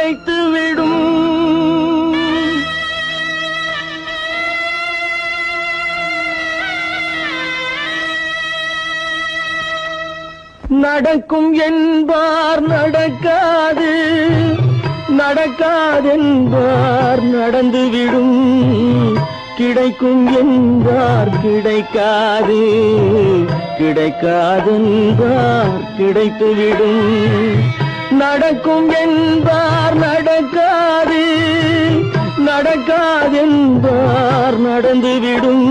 கிடைத்துவிடும். நடக்கும் என்பார் நடக்காது, நடக்காதென்பார் நடந்துவிடும். கிடைக்கும் என்பார் கிடைக்காது, கிடைக்காதென்பார் கிடைத்துவிடும். நடக்கும் என்பார் நடக்காது, நடக்காதென்பார் நடந்துவிடும்.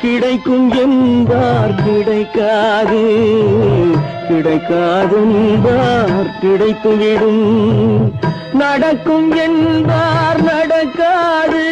கிடைக்கும் என்பார் கிடைக்காது, கிடைக்காதென்பார் கிடைத்துவிடும். நடக்கும் என்பார் நடக்காது.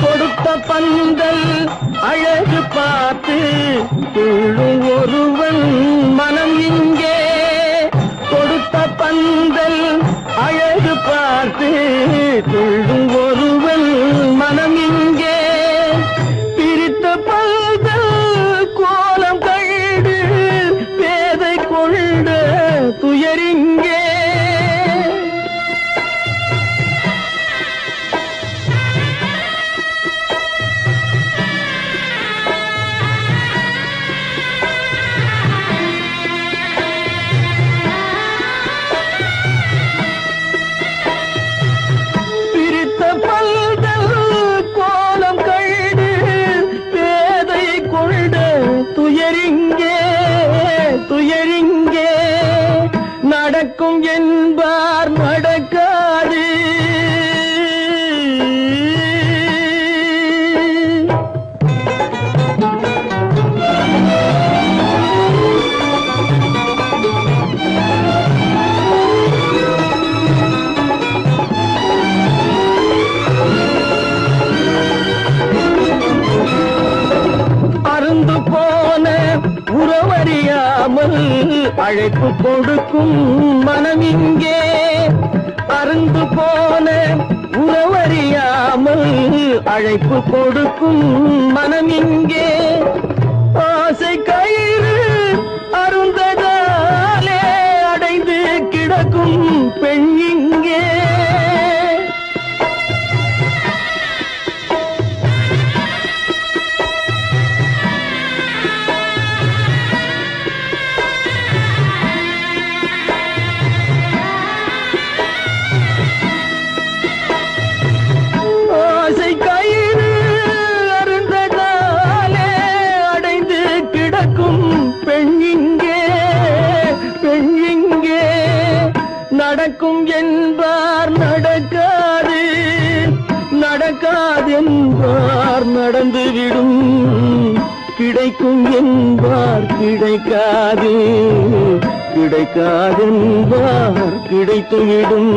கொடுத்த பந்தல் அழகு பார்த்து துள்ளும் ஒருவன் மனம் இங்கே. கொடுத்த பந்தல் அழகு பார்த்து துள்ளும் ஒருவன் மனம் இங்கே. பிரித்த பந்தல் கோலம் கண்டு பேதை கொண்ட துயரிங்கே. துயரிங்கே நடக்கும் என்பார் நடக்காது. அருந்து போன உறவறியாமல் அழைப்பு கொடுக்கும் மனம் இங்கே. அருந்து போன உறவறியாமல் அழைப்பு கொடுக்கும் மனம் இங்கே. ஆசை கயிறு அருந்ததாலே அடைந்து கிடக்கும் பெண் இங்கே. நடக்கும் என்பார் நடக்காது, நடக்காதென்பார் நடந்துவிடும். கிடைக்கும் என்பார் கிடைக்காது, கிடைக்காதென்பார் கிடைத்துவிடும்.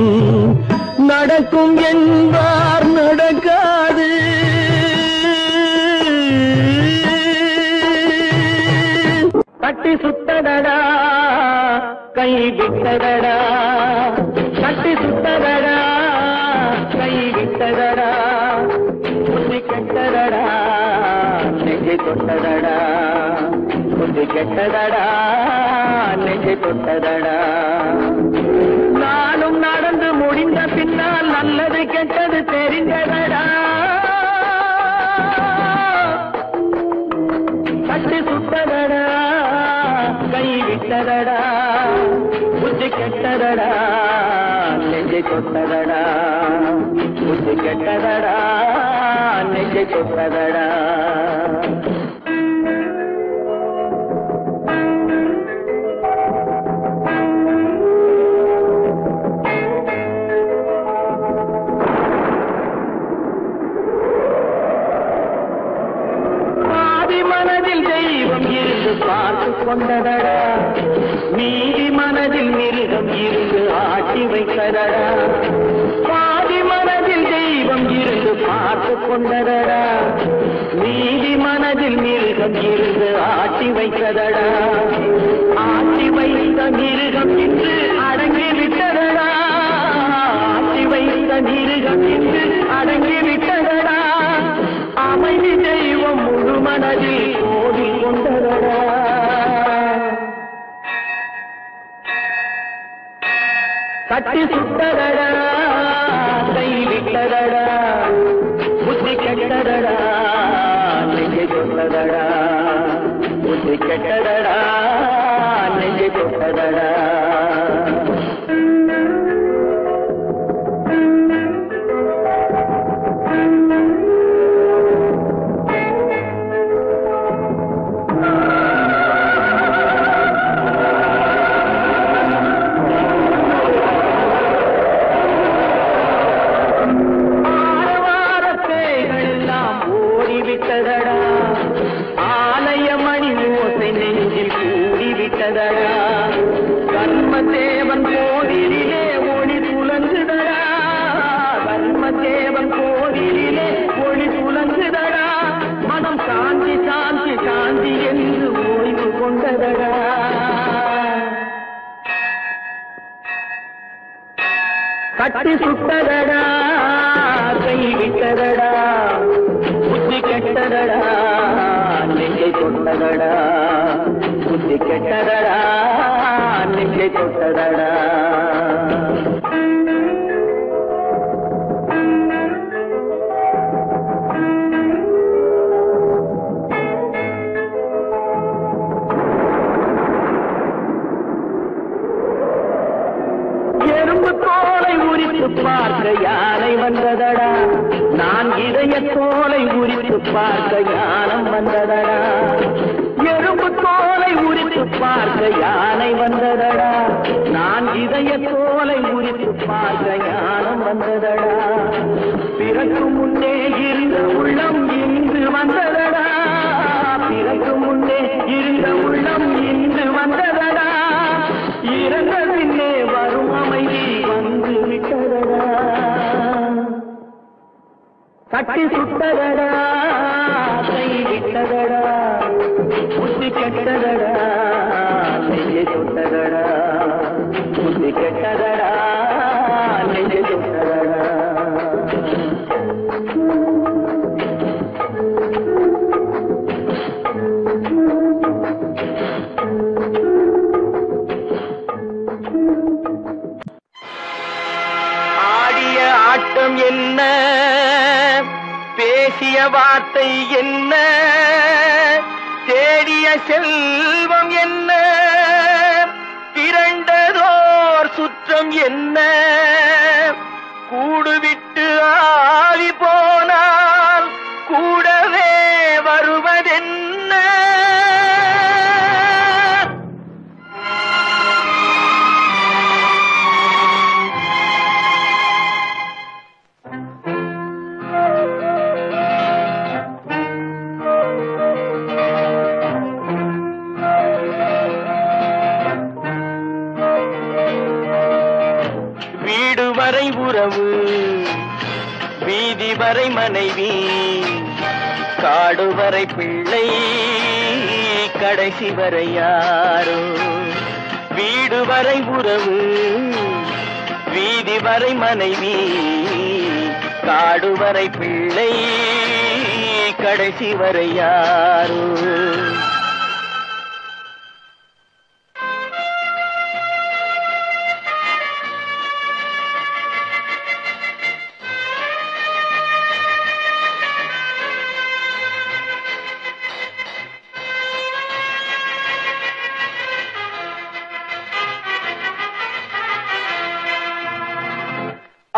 நடக்கும் என்பார் நடக்காது. கட்டி சுத்தடடா கை விட்டதடா, கட்டி சுத்ததடா கை விட்டதடா. புத்தி கெட்டதடா நெஞ்சை தொட்டதடா, புத்தி கெட்டதடா நெஞ்சை தொட்டதடா. நானும் நடந்து முடிந்த பின்னால் நல்லது கெட்டது தெரிந்ததடா. கட்டி சுத்ததடா கை விட்டதடா, புத்தி கெட்டதடா நெஞ்சை தொட்டதடா, புத்தி கெட்டதடா நெஞ்சை தொட்டதடா. மனதில் தெய்வம் இருந்து பார்த்து கொண்டதடா, மீதி மனதில் மிருகம் இருந்து ஆட்டி வைத்ததடா. பாதி மனதில் தெய்வம் இருந்து பார்த்து கொண்டதடா, மீதி மனதில் மிருகம் இருந்து ஆட்டி வைத்ததடா. ஆட்டி வைத்த மிருகம் இன்று அடங்கி கட்டி சுட்டதடா கை விட்டதடா புத்தி கெட்டதடா நெஞ்சை தொட்டதடா புத்தி கெட்டதடா நெஞ்சை தொட்டதடா கர்மதேவன் கோவிலிலே ஒளி துலங்குதடா கர்மதேவன் கோவிலிலே ஒளி துலங்குதடா மனம் சாந்தி சாந்தி சாந்தி என்று ஓய்வு கொண்டதடா கட்டி சுட்டதடா கை விட்டதடா புத்தி கெட்டதடா நெஞ்சை தொட்டதடா புத்தி கெட்டதடா நெஞ்சை தொட்டதடா எறும்பு தோலை உரித்து பார்க்க யானை வந்ததடா நான் இதய தோலை உரித்து பார்க்க யானம் வந்ததடா எறும்பு தோலை உரித்து பார்க்க யானை வந்ததடா நான் இதய தோலை உரித்து பார்க்க யானம் வந்ததடா பிறகு முன்னே இருந்த உள்ளம் இன்று வந்ததடா பிறகு முன்னே இருந்த உள்ளம் இன்று வந்ததடா இறந்த பின்னே வரும் அமைதி வந்து விட்டதடா கட்டி சுட்டதடா கை விட்டதடா புத்தி கெட்டதடா நெஞ்சை தொட்டதடா புத்தி கெட்டதடா நெஞ்சை தொட்டதடா ஆடிய ஆட்டம் என்ன பேசிய வார்த்தை என்ன தேடிய செல்வம் என்ன திரண்டதோர் சுற்றம் என்ன கூடுவிட்டு ஆவி போனால் கூடவே வருவதென்ன வரை உறவு வீதி வரை மனைவி காடு வரை பிள்ளை கடைசி வரை யாரோ வீடு வரை உறவு வீதி வரை மனைவி காடு வரை பிள்ளை கடைசி வரை யாரோ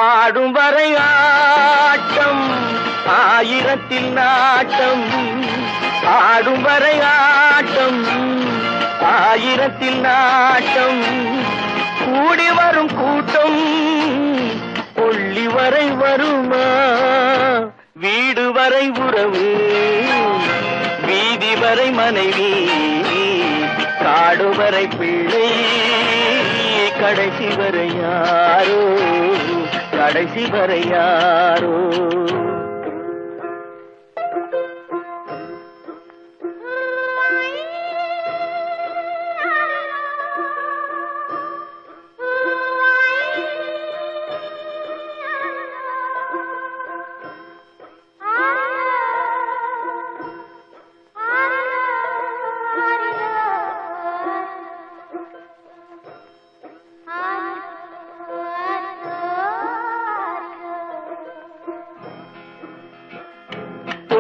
ஆடும் வரை ஆட்டம் ஆயிரத்தில் நாட்டம் ஆடும் வரை ஆட்டம் ஆயிரத்தில் நாட்டம் கூடி வரும் கூட்டம் கொள்ளி வரை வருமா வீடு வரை உறவு வீதி வரை மனைவி காடு வரை பிள்ளை கடைசி வரை யாரோ கடைசி வரை யாரோ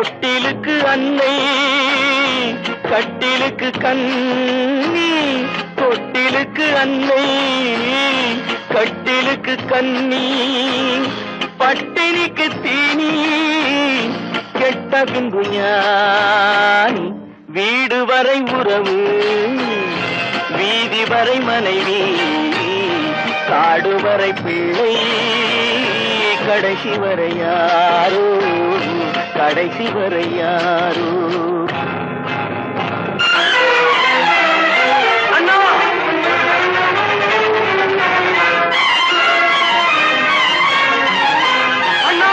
தொட்டிலுக்கு அன்னை கட்டிலுக்கு கண்ணி, தொட்டிலுக்கு அன்னை கட்டிலுக்கு கண்ணி, பட்டினிக்கு தீனி கெட்ட பின்பு ஞானி, வீடு வரை உறவு வீதி வரை மனைவி, காடு வரை பிள்ளை, கடைசி வரை யாரோ, கடைசி வரை யாரோ. அண்ணா அண்ணா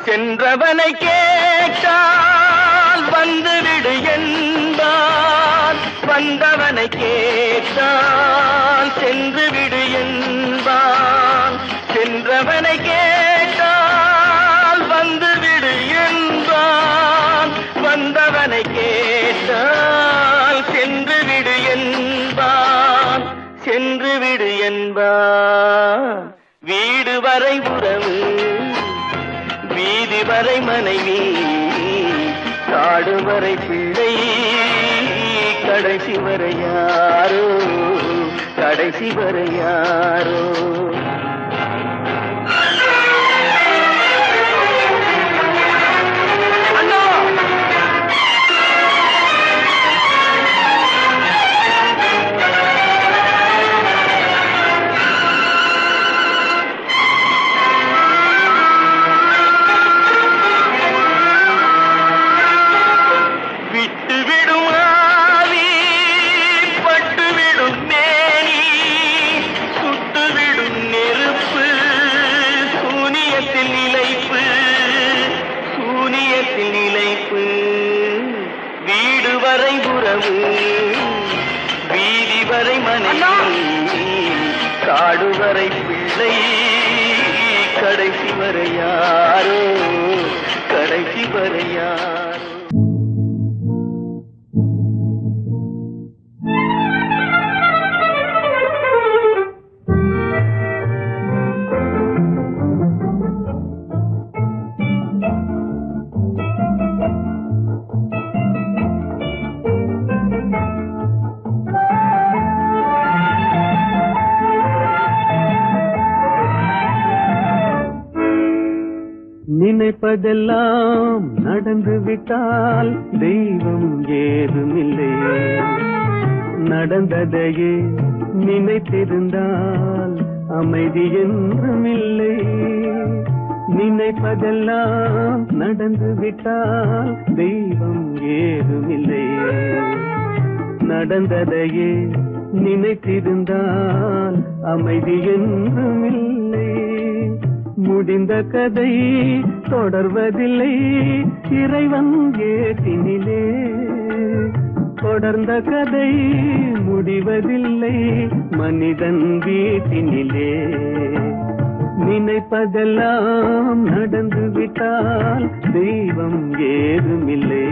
சென்றவனை கேட்டால் வந்துவிடு என்பான், வந்தவனை கேட்டால் சென்று விடு என்பான், சென்றவனை கேட்டால் வந்துவிடு என்பான், வந்தவனை கேட்டால் சென்று விடு என்பான், சென்று விடு என்பான். வீடு வரை உறவு வீதி வரை மனைவி, காடு வரை பிள்ளை, கடைசி வரை யாரோ, கடைசி வரை யாரோ. வீடு வரை உறவு வீதி வரை மனைவி, காடு வரை பிள்ளை, கடைசி வரை யாரோ, கடைசி வரை யாரோ. நினைப்பதெல்லாம் நடந்து விட்டால் தெய்வம் ஏதுமில்லை, நடந்ததையே நினைத்திருந்தால் அமைதி என்றுமில்லை. நினைப்பதெல்லாம் நடந்து விட்டால் தெய்வம் ஏதுமில்லை, நடந்ததையே நினைத்திருந்தால் அமைதி என்றுமில்லை. முடிந்த கதை தொடர்வதில்லை இறைவன் ஏட்டினிலே, தொடர்ந்த கதை முடிவதில்லை மனிதன் வீட்டினிலே. நினைப்பதெல்லாம் நடந்து விட்டால் தெய்வம் ஏதுமில்லை,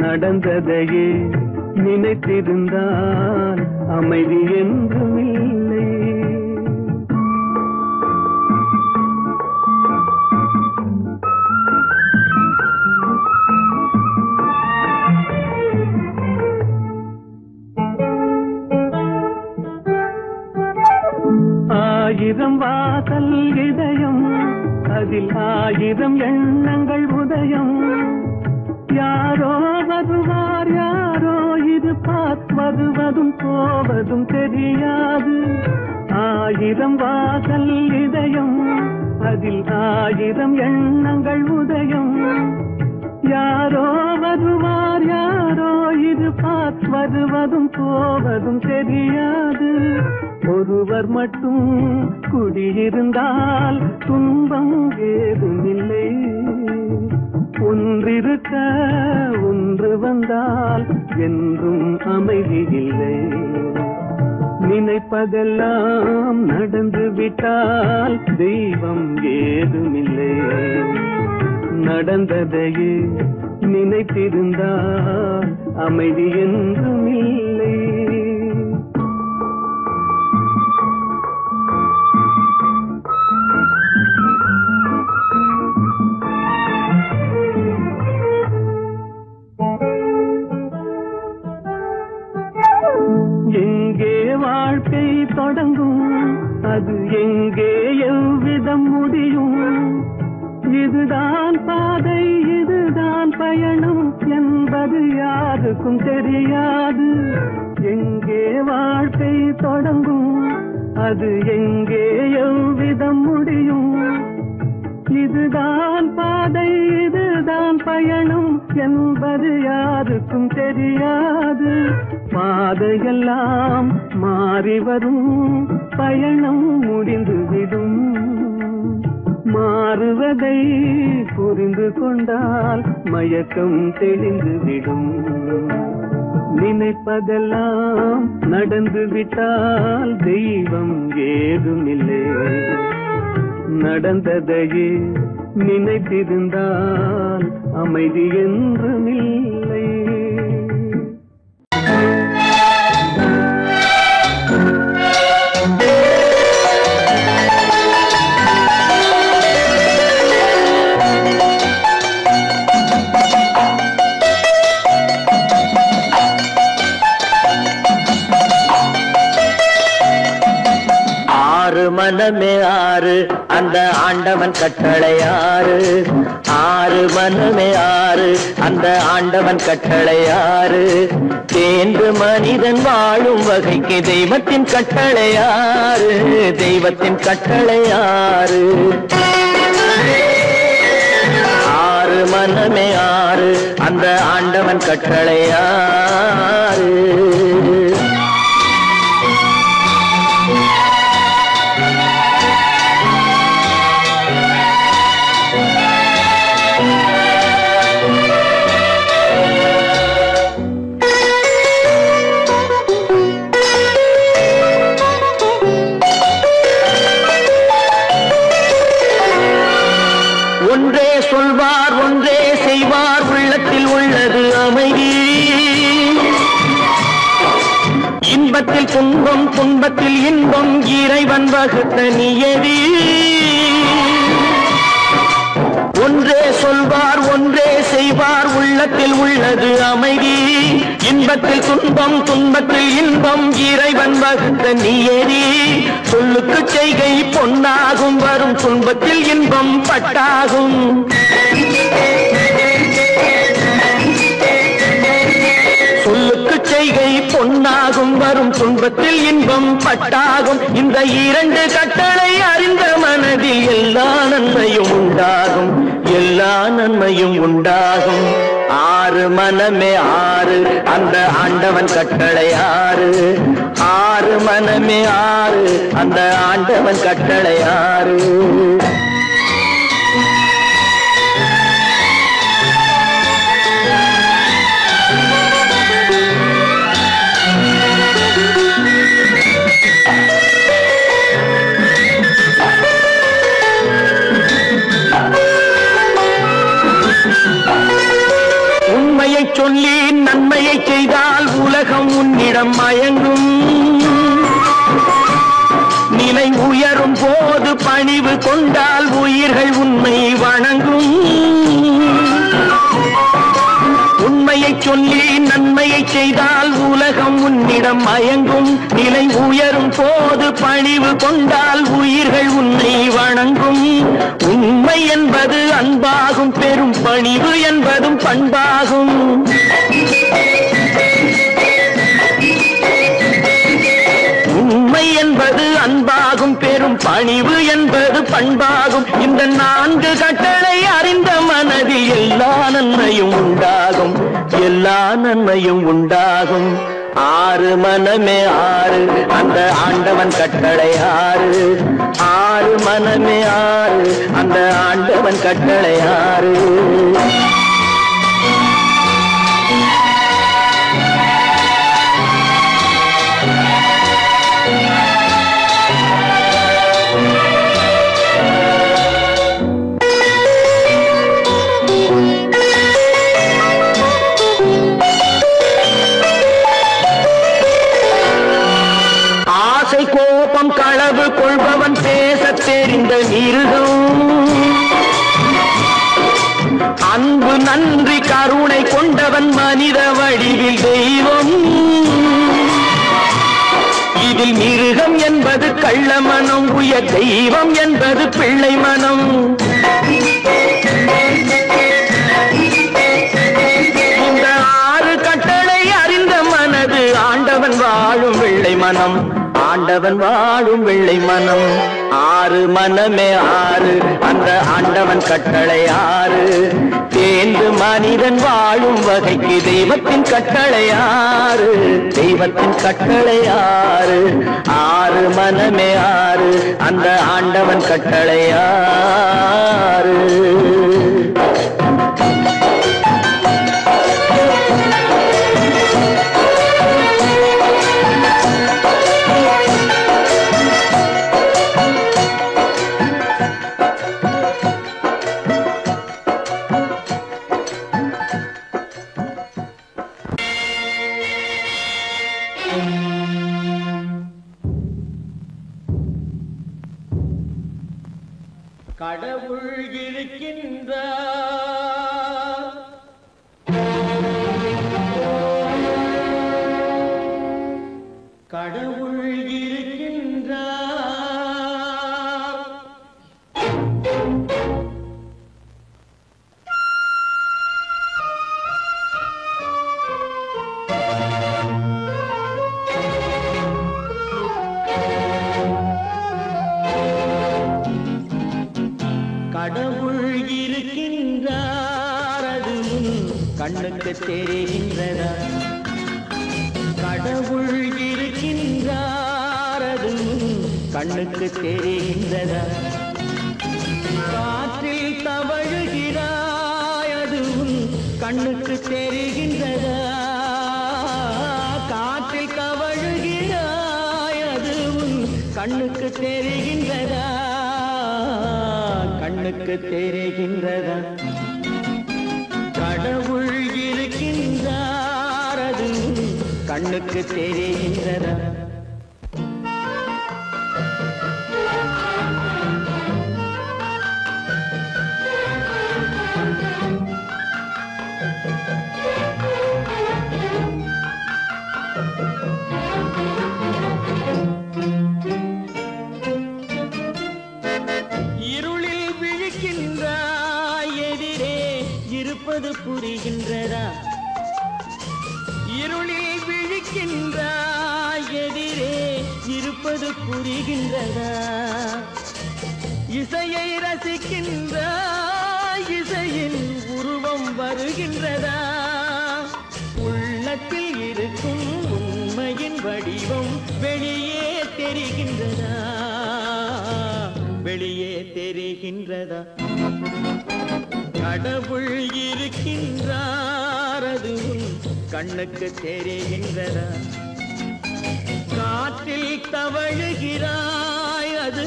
நடந்ததையே நினைத்திருந்தால் அமைதி என்றுமில்லை. ஆயிரம் வாசல் இதயம், அதில் ஆயிரம் எண்ணங்கள் உதயம், யாரோ வருவார் யாரோ இருப்பார், வருவதும் போவதும் தெரியாது. ஆயிரம் வாசல் இதயம், அதில் ஆயிரம் எண்ணங்கள் உதயம், யாரோ வருவார் யாரோ இருப்பார், வருவதும் போவதும் தெரியாது. ஒருவர் மட்டும் குடியிருந்தால் துன்பம் ஏதுமில்லை, ஒன்றிருக்க ஒன்று வந்தால் என்றும் அமைதி இல்லை. நினைப்பதெல்லாம் நடந்து விட்டால் தெய்வம் ஏதுமில்லை, நடந்ததையே நினைத்திருந்தால் அமைதி என்றும் இல்லை. எங்கே வாழ்க்கை தொடங்கும், அது எங்கே எவ்விதம் முடியும்? இதுதான் பாதை, இதுதான் பயணம் என்பது யாருக்கும் தெரியாது. எங்கே வாழ்க்கை தொடங்கும், அது எங்கே எவ்விதம் முடியும்? இதுதான் பாதை, இதுதான் பயணம் என்பது யாருக்கும் தெரியாது. பாதையெல்லாம் மாறி வரும், பயணம் முடிந்துவிடும். மாறுவதை புரிந்து கொண்டால் மயக்கம் தெளிந்துவிடும். நினைப்பதெல்லாம் நடந்து விட்டால் தெய்வம் ஏதுமில்லை. நடந்ததையே நினைத்திருந்தால் அமைதி என்றுமில்லை. மனமே ஆறு, அந்த ஆண்டவன் கட்டளை ஆறு. ஆறு மனமே ஆறு, அந்த ஆண்டவன் கட்டளை ஆறு. தேர்ந்து மனிதன் வாழும் வகைக்கு தெய்வத்தின் கட்டளை ஆறு. தெய்வத்தின் கட்டளை ஆறு. ஆறு மனமே ஆறு, அந்த ஆண்டவன் கட்டளை ஆறு. ஒன்றே சொல்வார், ஒன்றே செய்வார், உள்ளத்தில் உள்ளது அமைதி. இன்பத்தில் துன்பம், துன்பத்தில் இன்பம், இறைவன் வகுத்த நியதி. ஒன்றே சொல்வார், ஒன்றே செய்வார், உள்ளத்தில் உள்ளது அமைதி. இன்பத்தில் துன்பம், துன்பத்தில் இன்பம், இறைவன் வகுத்த நியதி. சொல்லுக்கு செய்கை பொன்னாகும், வரும் துன்பத்தில் இன்பம் பட்டாகும். சொல்லுக்கு செய்கை பொன்னாகும், வரும் துன்பத்தில் இன்பம் பட்டாகும். இந்த இரண்டு கட்டளை அறிந்த மனதில் எல்லா நன்மையும் உண்டாகும், எல்லா நன்மையும் உண்டாகும். ஆறு மனமே ஆறு, அந்த ஆண்டவன் கட்டளை ஆறு. ஆறு மனமே ஆறு, அந்த ஆண்டவன் கட்டளை ஆறு. உண்மையை சொல்லி நன்மையை செய்தால் உலகம் உன்னிடம் மயங்கும். நிலை உயரும் போது பணிவு கொண்டால் உயிர்கள் உன்னை வணங்கும். உண்மையை சொல்லி நன்மையை செய்தால் உலகம் உன்னிடம் மயங்கும். நிலை உயரும் போது பணிவு கொண்டால் உயிர்கள் உன்னை வணங்கும். உண்மை என்பது அன்பாகும், பெரும் பணிவு என்பதும் பண்பாகும். உண்மை என்பது அன்பாகும், பெரும் பணிவு என்பது பண்பாகும். இந்த நான்கு கட்டளை அறிந்த மனதில் எல்லா நன்மையும் உண்டாகும், எல்லா நன்மையும் உண்டாகும். ஆறு மனமே ஆறு, அந்த ஆண்டவன் கட்டளை ஆறு. ஆறு மனமே ஆறு, அந்த ஆண்டவன் கட்டளை ஆறு. நன்றி கருணை கொண்டவன் மனித வடிவில் தெய்வம். இதில் மிருகம் என்பது கள்ள மனம், உயர் தெய்வம் என்பது பிள்ளை மனம். இந்த 6 கட்டளை அறிந்த மனது ஆண்டவன் வாழும் வெள்ளை மனம், ஆண்டவன் வாழும் வெள்ளை மனம். 6 மனமே 6, அந்த ஆண்டவன் கட்டளை 6. தேர்ந்து மனிதன் வாழும் வகைக்கு தெய்வத்தின் கட்டளை 6, தெய்வத்தின் கட்டளை 6. 6 மனமே 6, அந்த ஆண்டவன் கட்டளை 6. கடவுள் இருக்கின்றார், கடவுள் இருக்கின்றார். கடவுள் இருக்கின்றார், அது கண்ணுக்கு தெரிகின்றதா? கடவுள் இருக்கின்றார், அது கண்ணுக்கு தெரிகின்றதா? காற்றில் தவழுகிறாய், அது கண்ணுக்கு தெரிகின்றதா? காற்றில் தவழுகிறாய், அது கண்ணுக்கு தெரிகின்றதா? கண்ணுக்கு தெரிகின்றதா? கடவுள் இருக்கின்றார், அது கண்ணுக்கு தெரிகின்றதா? இருப்பது புரிகின்றதா? இருளில் விழிக்கின்றாய், எதிரே இருப்பது புரிகின்றதா? இசையை ரசிக்கின்றாய், இசையின் உருவம் வருகின்றதா? உள்ளத்தில் இருக்கும் உண்மையின் வடிவம் வெளியே தெரிகின்றதா? வெளியே தெரிகின்றதா? கடவுள் இருக்கின்றார், அது கண்ணுக்கு தெரிகின்றதா? காற்றில் தவழுகிறாய், அது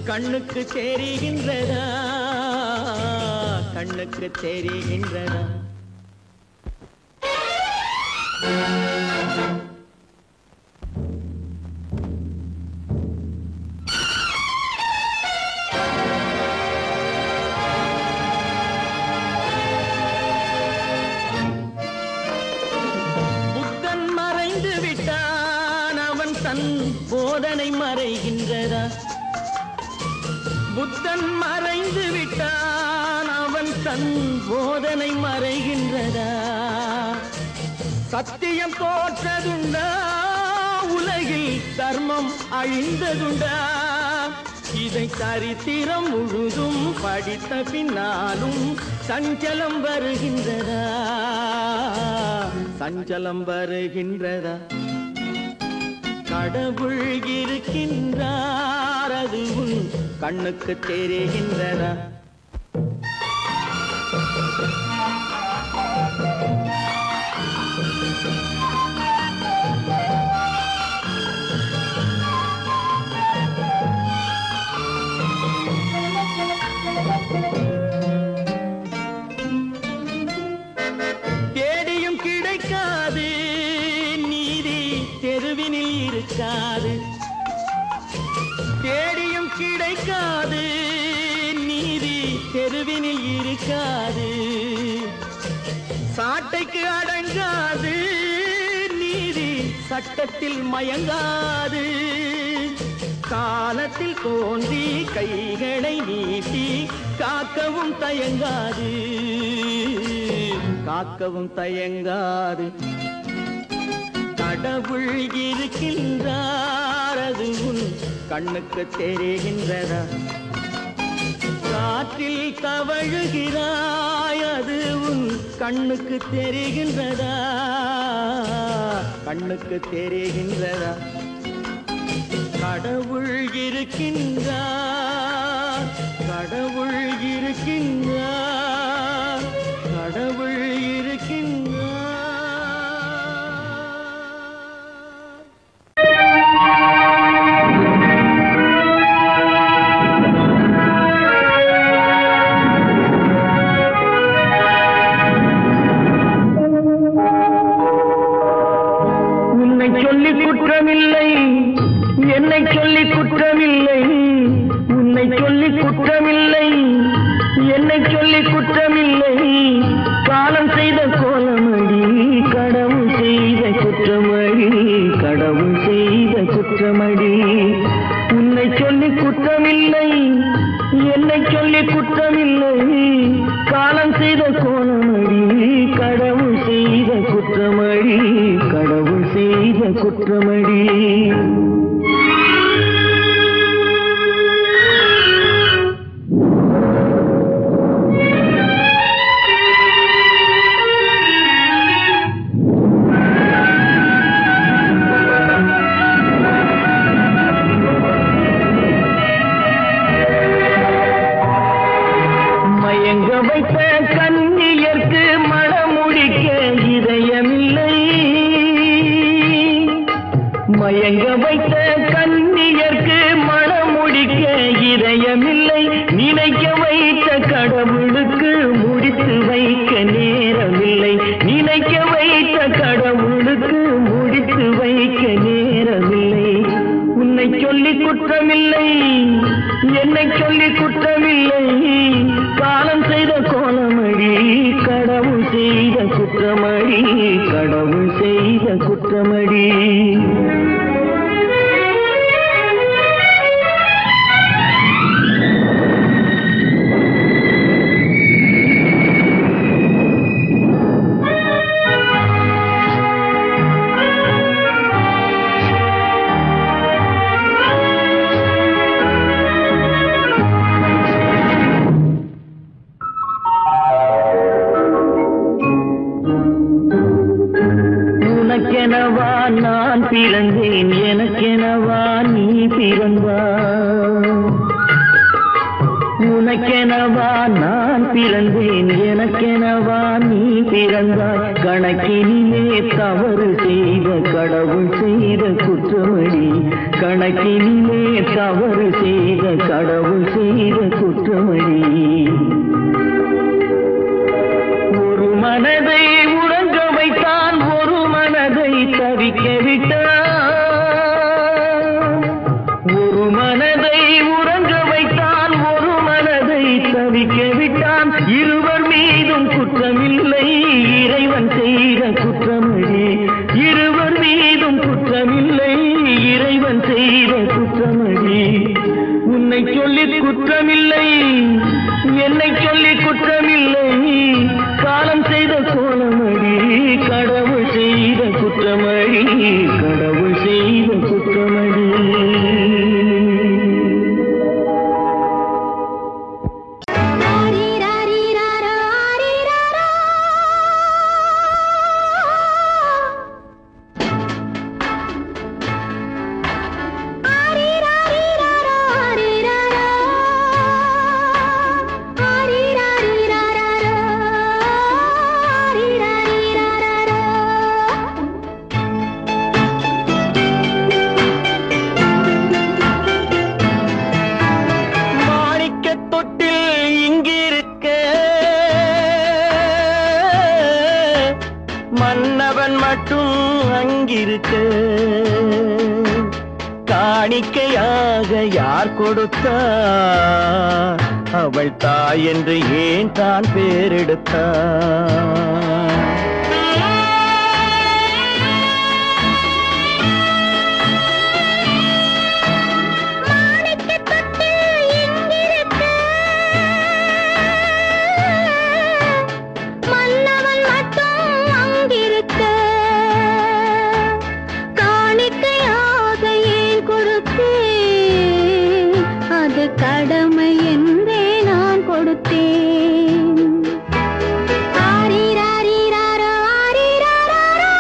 கண்ணுக்கு தெரிகின்றதா? கண்ணுக்கு தெரிகின்றதா? போதனை மறைகின்றதா? புத்தன் மறைந்து விட்டான், அவன் தன் போதனை மறைகின்றதா? சத்தியம் தோற்றதுண்டா? உலகில் தர்மம் அழிந்ததுண்டா? இதை சரித்திரம் முழுதும் படித்த பின்னாலும் சஞ்சலம் வருகின்றதா? சஞ்சலம் வருகின்றதா? கடவுள் இருக்கின்றார், அது கண்ணுக்கு தெரிகின்றதா? தேடியும் கிடைக்காது நீதி, தெருவினில் இருக்காது. தேடியும் கிடைக்காது நீதி, தெருவினில் இருக்காது. சாட்டைக்கு அடங்காது நீதி சட்டத்தில் மயங்காது காலத்தில் தோன்றி கைகளை நீட்டி காக்கவும் தயங்காது காக்கவும் தயங்காது கடவுள் இருக்கின்றார் அது உன் கண்ணுக்கு தெரிகின்றதா காற்றில் தவழுகிறாய் அது உன் கண்ணுக்கு தெரிகின்றதா கண்ணுக்கு தெரிகின்றதா கடவுள் இருக்கின்றார் கடவுள் இருக்கின்றார் கடவுள் இருக்கின்றார் குற்றமில்லை என்னை சொல்லி குற்றமில்லை உன்னை சொல்லி குற்றமில்லை என்னை சொல்லி குற்றமில்லை காலம் செய்த கோலமடி கடவுள் செய்த குற்றமடி கடவுள் செய்த குற்றமடி உன்னை சொல்லி குற்றமில்லை என்னை சொல்லி குற்றமில்லை காலம் செய்த கோலமடி கடவுள் செய்த குற்றமடி கடவுள் செய்த குற்றமடி மயங்க வைத்த கன்னியர்க்கு மணமுடிக்க இதயமில்லை மயங்க வைத்த கன்னியர்க்கு மணமுடிக்க இதயமில்லை நினைக்க வைத்த கடவுளுக்கு முடித்து வைக்க நேரமில்லை நினைக்க வைத்த கடவுளுக்கு முடித்து வைக்க நேரமில்லை உன்னை சொல்லி குற்றமில்லை என்னை சொல்லி குற்றமில்லை காலம் செய்த கோலமடி கடவுள் செய்த குற்றமடி கடவுள் செய்த குற்றமடி உனக்கெனவா நான் பிறந்தேன் எனக்கெனவா நீ பிறந்தாய் உனக்கெனவா நான் பிறந்தேன் எனக்கெனவா நீ பிறந்தாய் கணக்கினிலே தவறு செய்த கடவுள் செய்த குற்றமடி கணக்கினிலே தவறு செய்த கடவுள் செய்த குற்றமடி ஒரு மனதை உறங்க வைத்தான் ஒரு மனதை தவிக்க விட்டான் ஒரு மனதை உறங்க வைத்தான் ஒரு மனதை தவிக்க விட்டான் இருவர் மீதும் குற்றமில்லை இறைவன் செய்த குற்றமடி இருவர் மீதும் குற்றமில்லை இறைவன் செய்த குற்றமடி உன்னை சொல்லி குற்றமில்லை என்னை சொல்லி குற்றமில்லை காலம் செய்த கோலமடி கடவுள் செய்த குற்றமடி கடவுள் செய்த குற்றமடி மன்னவன் மட்டும் அங்கிருக்க காணிக்கையாக யார் கொடுத்தார் அவள் தாய் என்று ஏன் தான் பேரெடுத்தாள்? கடமை என்றே நான் கொடுத்தேன். ஆரிராரிராரோ, ஆரிராரோ,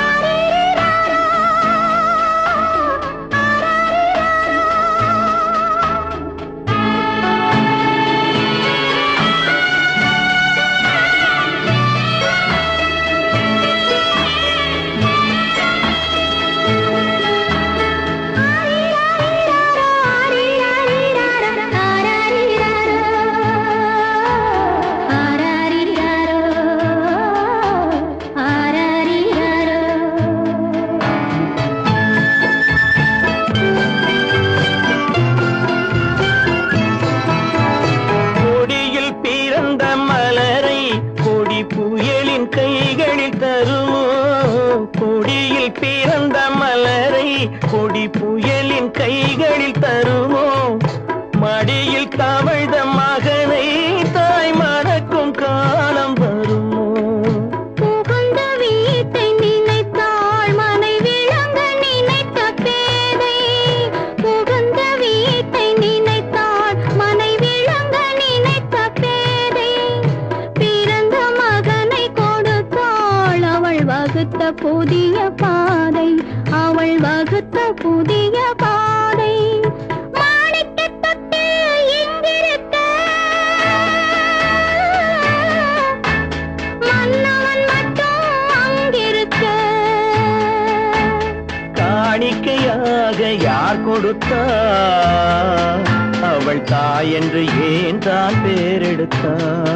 ஆரிராரோ, பிறந்த மலரை கொடி புயலின் கைகளில் தருமோ? மடியில் தவழ்ந்த மகனை தாய் மணக்கும் காலம் வருமோ? புகுந்த வீட்டை நினைத்தாள் மனை விளங்க நினைத்த பேதை. புகுந்த வீட்டை நினைத்தாள் மனை விளங்க நினைத்த பேதை. பிறந்த மகனை கொடுத்தாள் அவள் வகுத்த புதிய பாதை. அவள் வகுத்த புதிய பாதை. மாணிக்கத் தொட்டில் இங்கிருக்க மன்னவன் மட்டும் அங்கிருக்க. காணிக்கையாக யார் கொடுத்தார்? அவள் தாய் என்று ஏன் தான் பேரெடுத்தார்?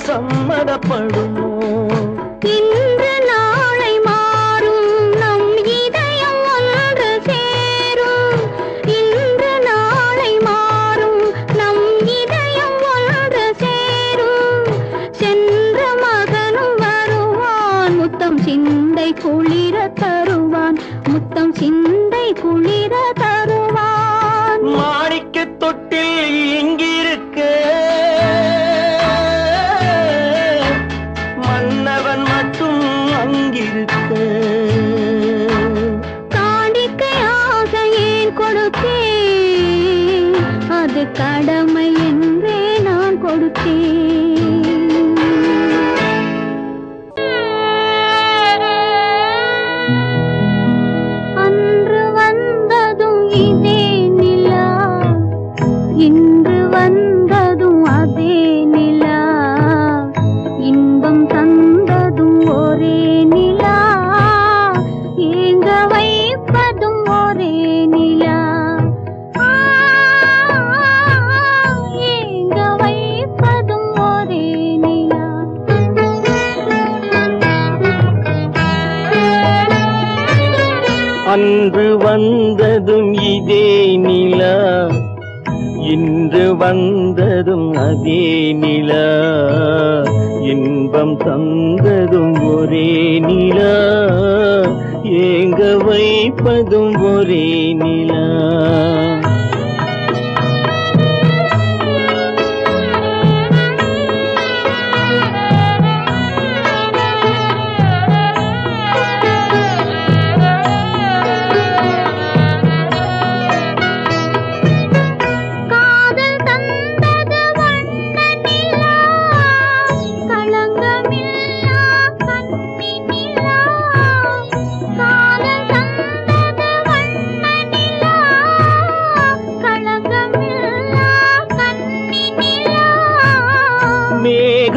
சம்மதப்படுமோ? இன்று நாளை மாறும் நம் இதயம் ஒன்று சேரும். இன்று நாளை மாறும் நம் இதயம் ஒன்று சேரும். சென்ற மகனும் வருவான் முத்தம் சிந்தை குளிர தருவான். முத்தம் சிந்தை குளிர தருவான். மாணிக்கத் தொட்டில் இங்கிருக்க மன்னவன் மட்டும் அங்கிருக்க. காணிக்கையாக ஏன் கொடுத்தேன்? அது கடமை என்றே நான் கொடுத்தேன். அன்று வந்ததும் இதே நிலா, இன்று வந்ததும் அதே நிலா. இன்பம் தந்ததும் ஒரே நிலா, ஏங்க வைப்பதும் ஒரே நிலா. ஏங்க வைப்பதும் ஒரே நிலா. அன்று வந்ததும் இதே நிலா, இன்று வந்ததும் அதே நிலா. இன்பம் தந்ததும் ஒரே நிலா, ஏங்க வைப்பதும் ஒரே நிலா.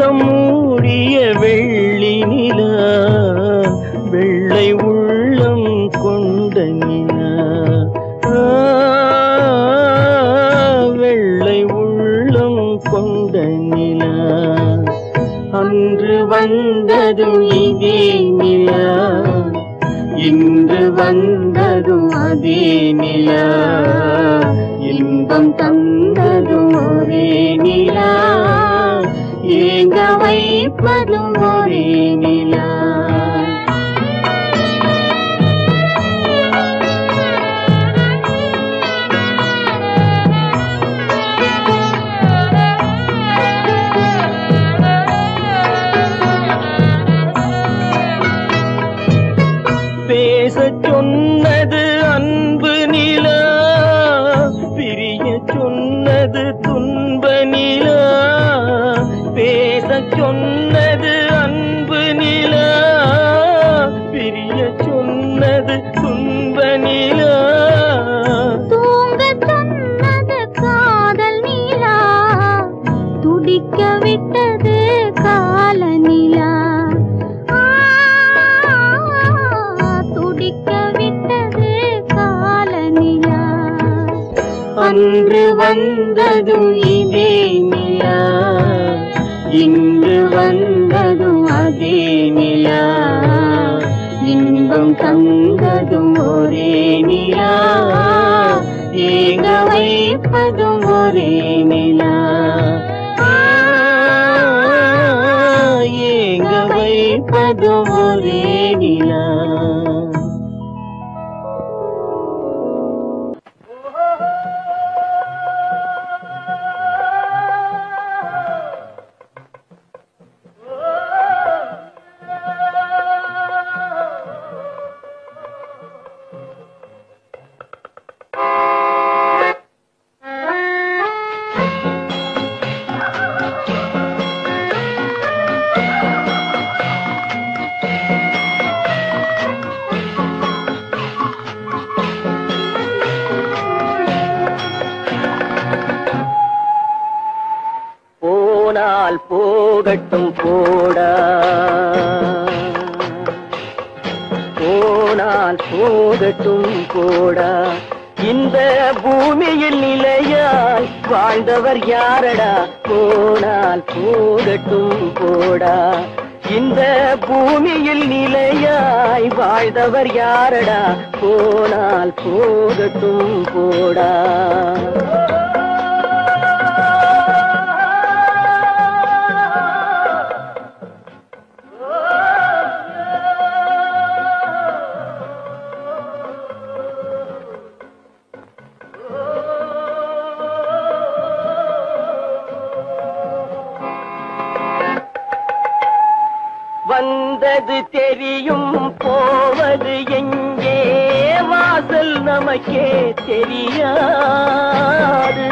உள்ளம் மூடிய வெள்ளி நிலா, வெள்ளை உள்ளம் கொண்ட நிலா, வெள்ளை உள்ளம் கொண்ட நிலா. அன்று வந்ததும் இதே நிலா, இன்று வந்ததும் அதே நிலா, இன்பம் தந்ததும் ஒரே நிலா, ஏங்க வைப்பதும் ஒரே நிலா. பேசச் சொன்னது அன்பு நிலா, பிரிய சொன்னது துன்ப நிலா. பேசச் சொன்னது அன்பு நிலா, பிரிய சொன்னது துன்ப நிலா. தூங்கச் சொன்னது காதல் நிலா, துடிக்க விட்டது கால நிலா. அன்று வந்ததும் இதே நிலா, இன்று வந்ததும் அதே நிலா, இன்பம் தந்ததும் ஒரே நிலா, ஏங்க வைப்பதும் ஒரே நிலா, ஏங்க வைப்பதும் ஒரே நிலா. போனால் போகட்டும் போடா, போனால் போகட்டும் போடா, இந்த பூமியில் நிலையாய் வாழ்ந்தவர் யாரடா. போனால் போகட்டும் போடா, இந்த பூமியில் நிலையாய் வாழ்ந்தவர் யாரடா. போனால் போகட்டும் போடா. வந்தது தெரியும், போவது எங்கே, வாசல் நமக்கே தெரியாது.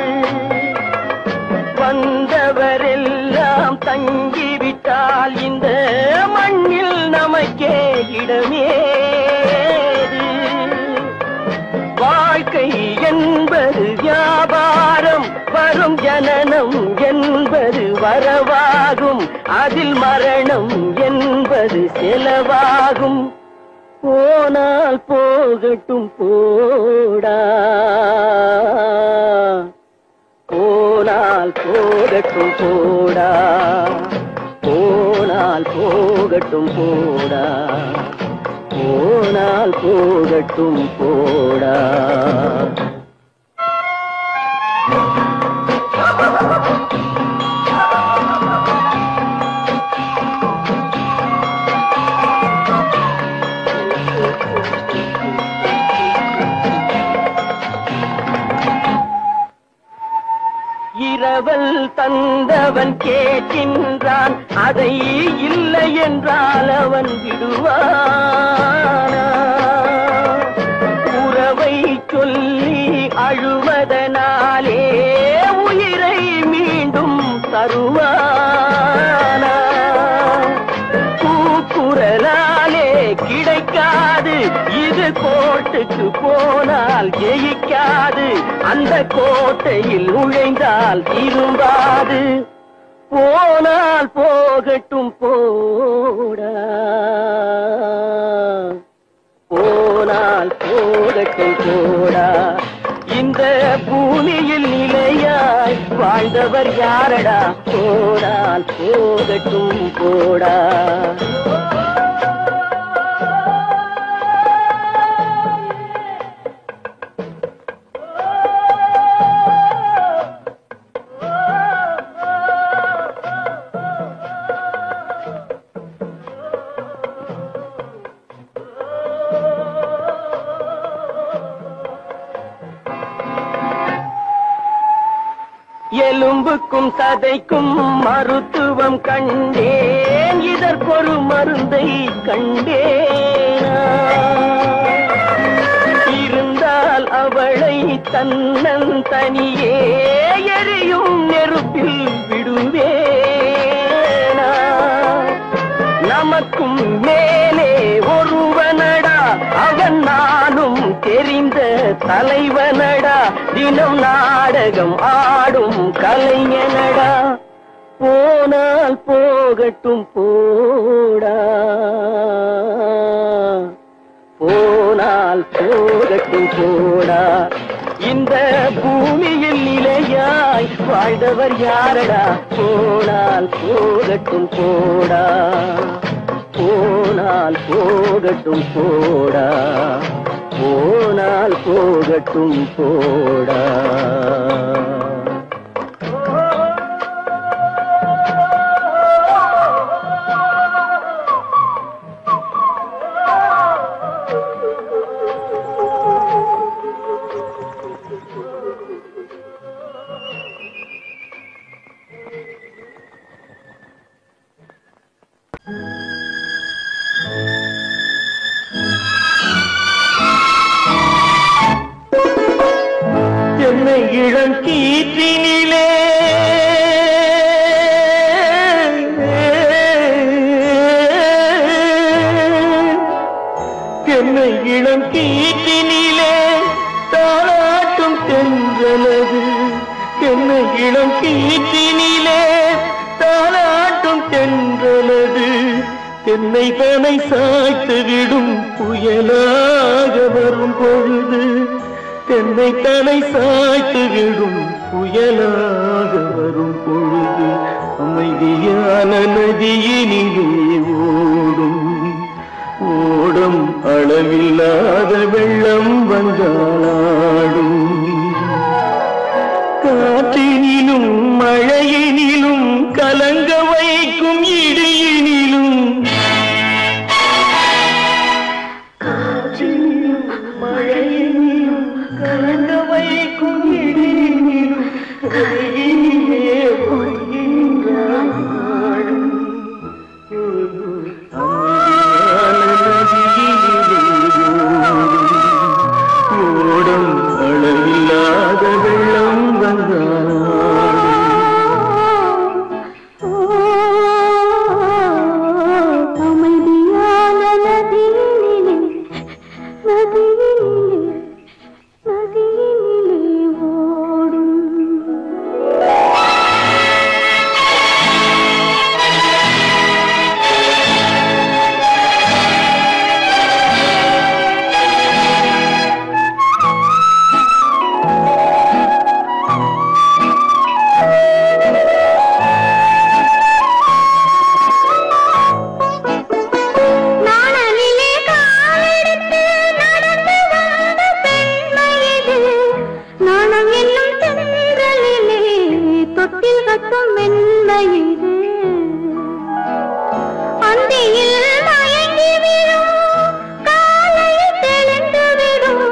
வந்தவரெல்லாம் தங்கிவிட்டால் இந்த மண்ணில் நமக்கே இடமேது. வாழ்க்கை என்பது வியாபாரம், வரும் ஜனனம் என்பது வரவாகும், அதில் மரணம் என்பது செலவாகும். போனால் போகட்டும் போடா, போனால் போகட்டும் போடா, போனால் போகட்டும் போடா, போனால் போகட்டும் போடா. இரவல் தந்தவன் கேட்கின்றான், அதை இல்லை என்றால் அவன் விடுவானா. உறவை சொல்லி அழுவதனாலே உயிரை மீண்டும் தருவானா. கூக்குரலாலே கிடைக்காது, இது கோட்டுக்கு போனால் ஜெயிக்காது, அந்த கோட்டையில் நுழைந்தால் திரும்பாது. போனால் போகட்டும் போடா, போனால் போகட்டும் போடா. இந்த பூமியில் நிலையாய் வாழ்ந்தவர் யாரடா, போனால் போகட்டும் போடா. எலும்புக்கும் சதைக்கும் மருத்துவம் கண்டேன், இதற்கொரு மருந்தை கண்டேனா. இருந்தால் அவளை தன்னந்தனியே எரியும் நெருப்பில் விடுவேனா. நமக்கும் மேலே ஒருவனடா, அவன் நானும் தெரிந்த தலைவனடா, தினம் நாடகம் ஆடும் கலைஞனடா. போனால் போகட்டும் போடா, போனால் போகட்டும் போடா. இந்த பூமியில் நிலையாய் வாழ்ந்தவர் யாரடா, போனால் போகட்டும் போடா, போனால் போகட்டும் போடா, போனால் போகட்டும் போடா. என்னை இளம் கீற்றினிலே என்னை இளம் கீற்றினிலே தாளாட்டும் தென்றலது, என்னை இளம் கீற்றினிலே தாளாட்டும் தென்றலது. என்னை தனை சாய்த்து விடும் புயலாக வரும் பொழுது, என்னை தலை சாய்த்து விடும் புயலாக வரும் பொழுது, அமைதியான நதியினிலே ஓடும் ஓடும் அளவில்லாத வெள்ளம் வந்தாடும். காற்றினிலும் மழையினிலும் கலங்க வைக்கும் இடியினிலும், காற்றினிலும் மழையினிலும் கலங்க வைக்கும் இடியினிலும், கையினிலே பொய்கின்றான் நாடும். ஓடும் அளவில்லாத வெள்ளம் வந்தாடும். அமைதியான நதியினிலே ஓடும். நாணலிலே காலெடுத்து நடந்து வந்த பெண்மை இது, நாணம் என்னும் தென்றலிலே தொட்டில் கட்டும் மென்மை இது. அந்தியில் மயங்கி விடும், காலையில் தெளிந்து விடும்,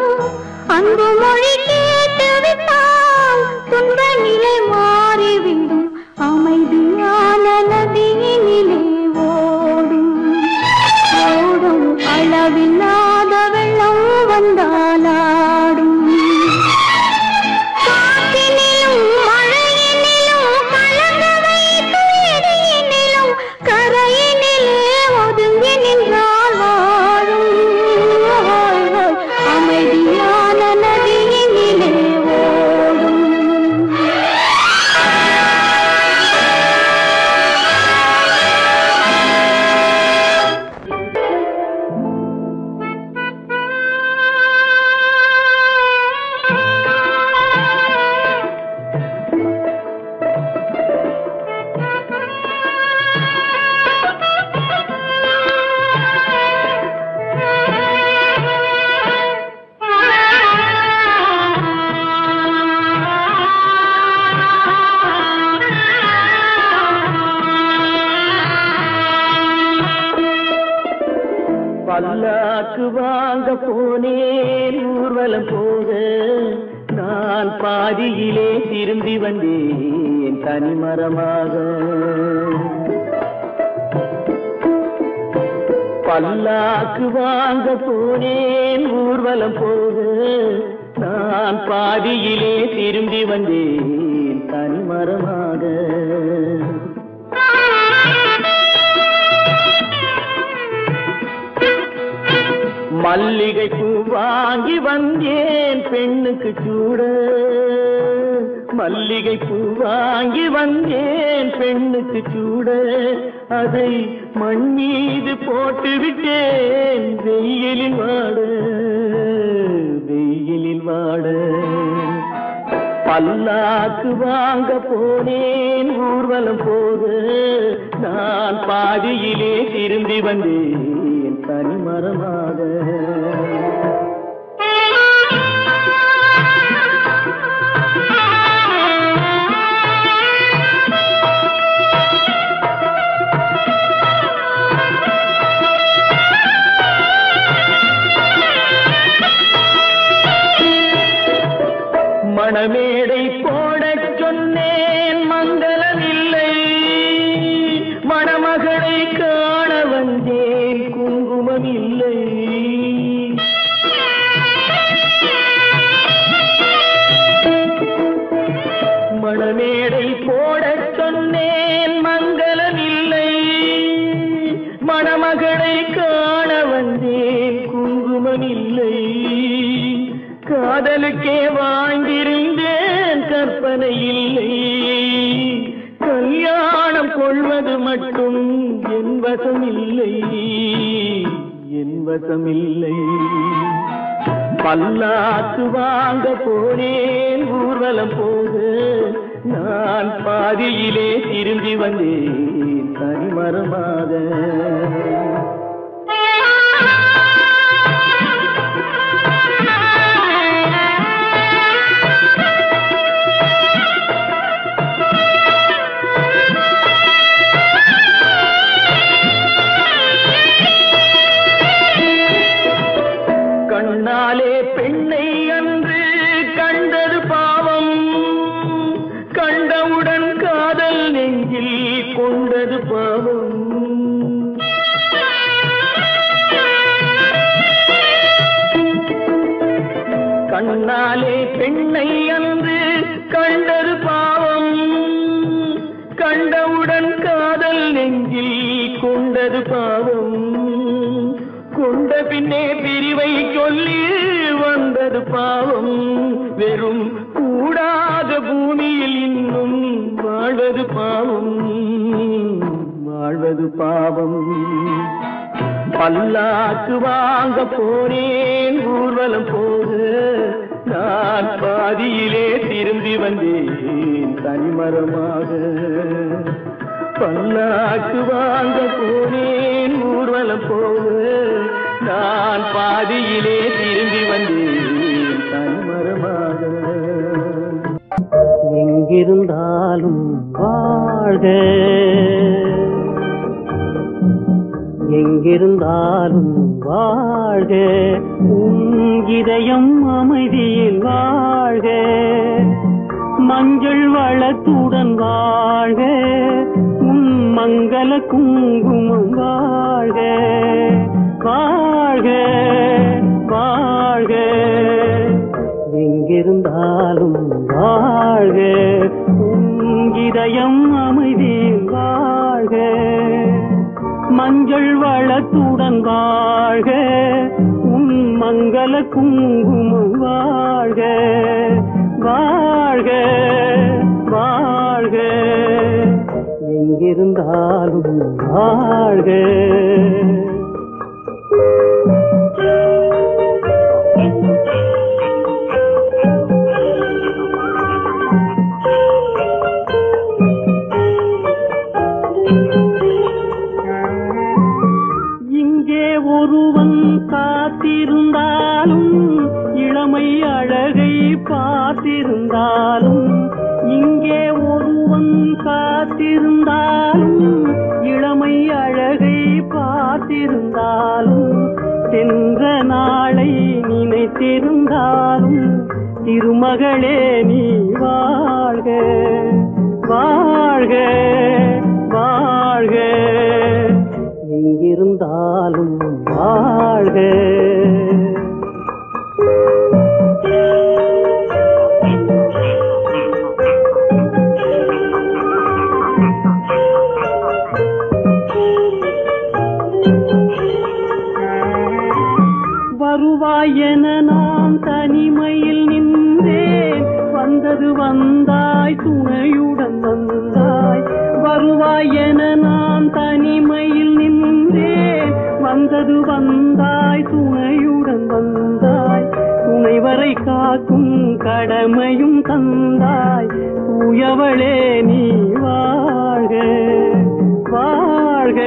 அன்பு மொழி கேட்டு விட்டால் துன்ப நிலை மாறிவிடும். அமைதியான நதியினிலே ஓடும் ஓடும் அளவில்லாத வெள்ளம் வந்தாலாடும். காற்றினிலும் மழையினிலும் கலங்க வைக்கும் இடியினிலும், கரையினிலே ஒதுங்கி பல்லாக்கு வாங்க போனேன் ஊர்வலம் போக, நான் பாதியிலே திரும்பி வந்தேன் தனிமரமாக. பல்லாக்கு வாங்க போனேன் ஊர்வலம் போக, நான் பாதியிலே திரும்பி வந்தேன் தனிமரமாக. மல்லிகை பூ வாங்கி வந்தேன் பெண்ணுக்கு சூட, மல்லிகை பூ வாங்கி வந்தேன் பெண்ணுக்கு சூட, அதை மண் மீது போட்டு விட்டேன் வெயிலில் வாட, வெயிலில் வாட. பல்லாக்கு வாங்க போனேன் ஊர்வலம் போக, நான் பாதியிலே திரும்பி வந்தேன் தனிமரமாக. மணமேடை போடச் சொன்னேன் மங்களமில்லை, மணமகளை காண வந்தேன் குங்குமமில்லை. மணமேடை போடச் சொன்னேன் மங்களமில்லை, மணமகளை காண வந்தேன் குங்குமமில்லை. காதலுக்கே வாழ்ந்திருந்தேன் கற்பனை இல்லை, கல்யாணம் கொள்வது மட்டும் என் வசமில்லை, என் வசமில்லை. பல்லாக்கு வாங்க போனேன் ஊர்வலம் போக, நான் பாதியிலே திரும்பி வந்தேன் தனிமரமாக. கண்ணாலே பெண்ணை அன்று கண்டது பாவம், கண்டவுடன் காதல் நெஞ்சில் கொண்டது பாவம். கண்ணாலே பெண்ணை அன்று கண்டது பாவம், கண்டவுடன் காதல் நெஞ்சில் கொண்டது பாவம். கொண்ட பின்னே பிரிவை சொல்லி வந்தது பாவம், வெறும் கூடாத பூமியில் இன்னும் வாழ்வது பாவம், வாழ்வது பாவம். பல்லாக்கு வாங்க போனேன் ஊர்வலம் போக, நான் பாதியிலே திரும்பி வந்தேன் தனிமரமாக. பல்லாக்கு வாங்க போனேன் ஊர்வலம் போக, நான் பாதியிலே திரும்பி வந்தேன் தனிமரமாக. எங்கிருந்தாலும் வாழ்க, எங்கிருந்தாலும் வாழ்க, உன் இதயம் அமைதியில் வாழ்க, மஞ்சள் வளத்துடன் வாழ்க, உன் மங்கள குங்குமம் வாழ்க, வாழ்க வாழ்க. எங்கிருந்தாலும் வாழ்க, உன் இதயம் அமைதியில் வாழ்க, மஞ்சள் வளத்துடன் வாழ்க, உன் மங்கள குங்குமம் வாழ்க, வாழ்க வாழ்க. எங்கிருந்தாலும் வாழ்க. இங்கே ஒருவன் காத்திருந்தாலும், இளமை அழகை பார்த்திருந்தாலும், இங்கே ஒருவன் காத்திருந்தாலும், இளமை அழகை பார்த்திருந்தாலும், வீட்டிருந்தாலும் திருமகளே நீ வாழ்க வாழ்க வாழ்க, எங்கிருந்தாலும் வாழ்க. வருவாயென நான் தனிமையில் நின்றேன், வந்தது வந்தாய் துணையுடன் வந்தாய். வருவாயென நான் தனிமையில் நின்றேன், வந்தது வந்தாய் துணையுடன் வந்தாய். துணைவரை காக்கும் கடமையும் தந்தாய், தூயவளே நீ வாழ்க வாழ்க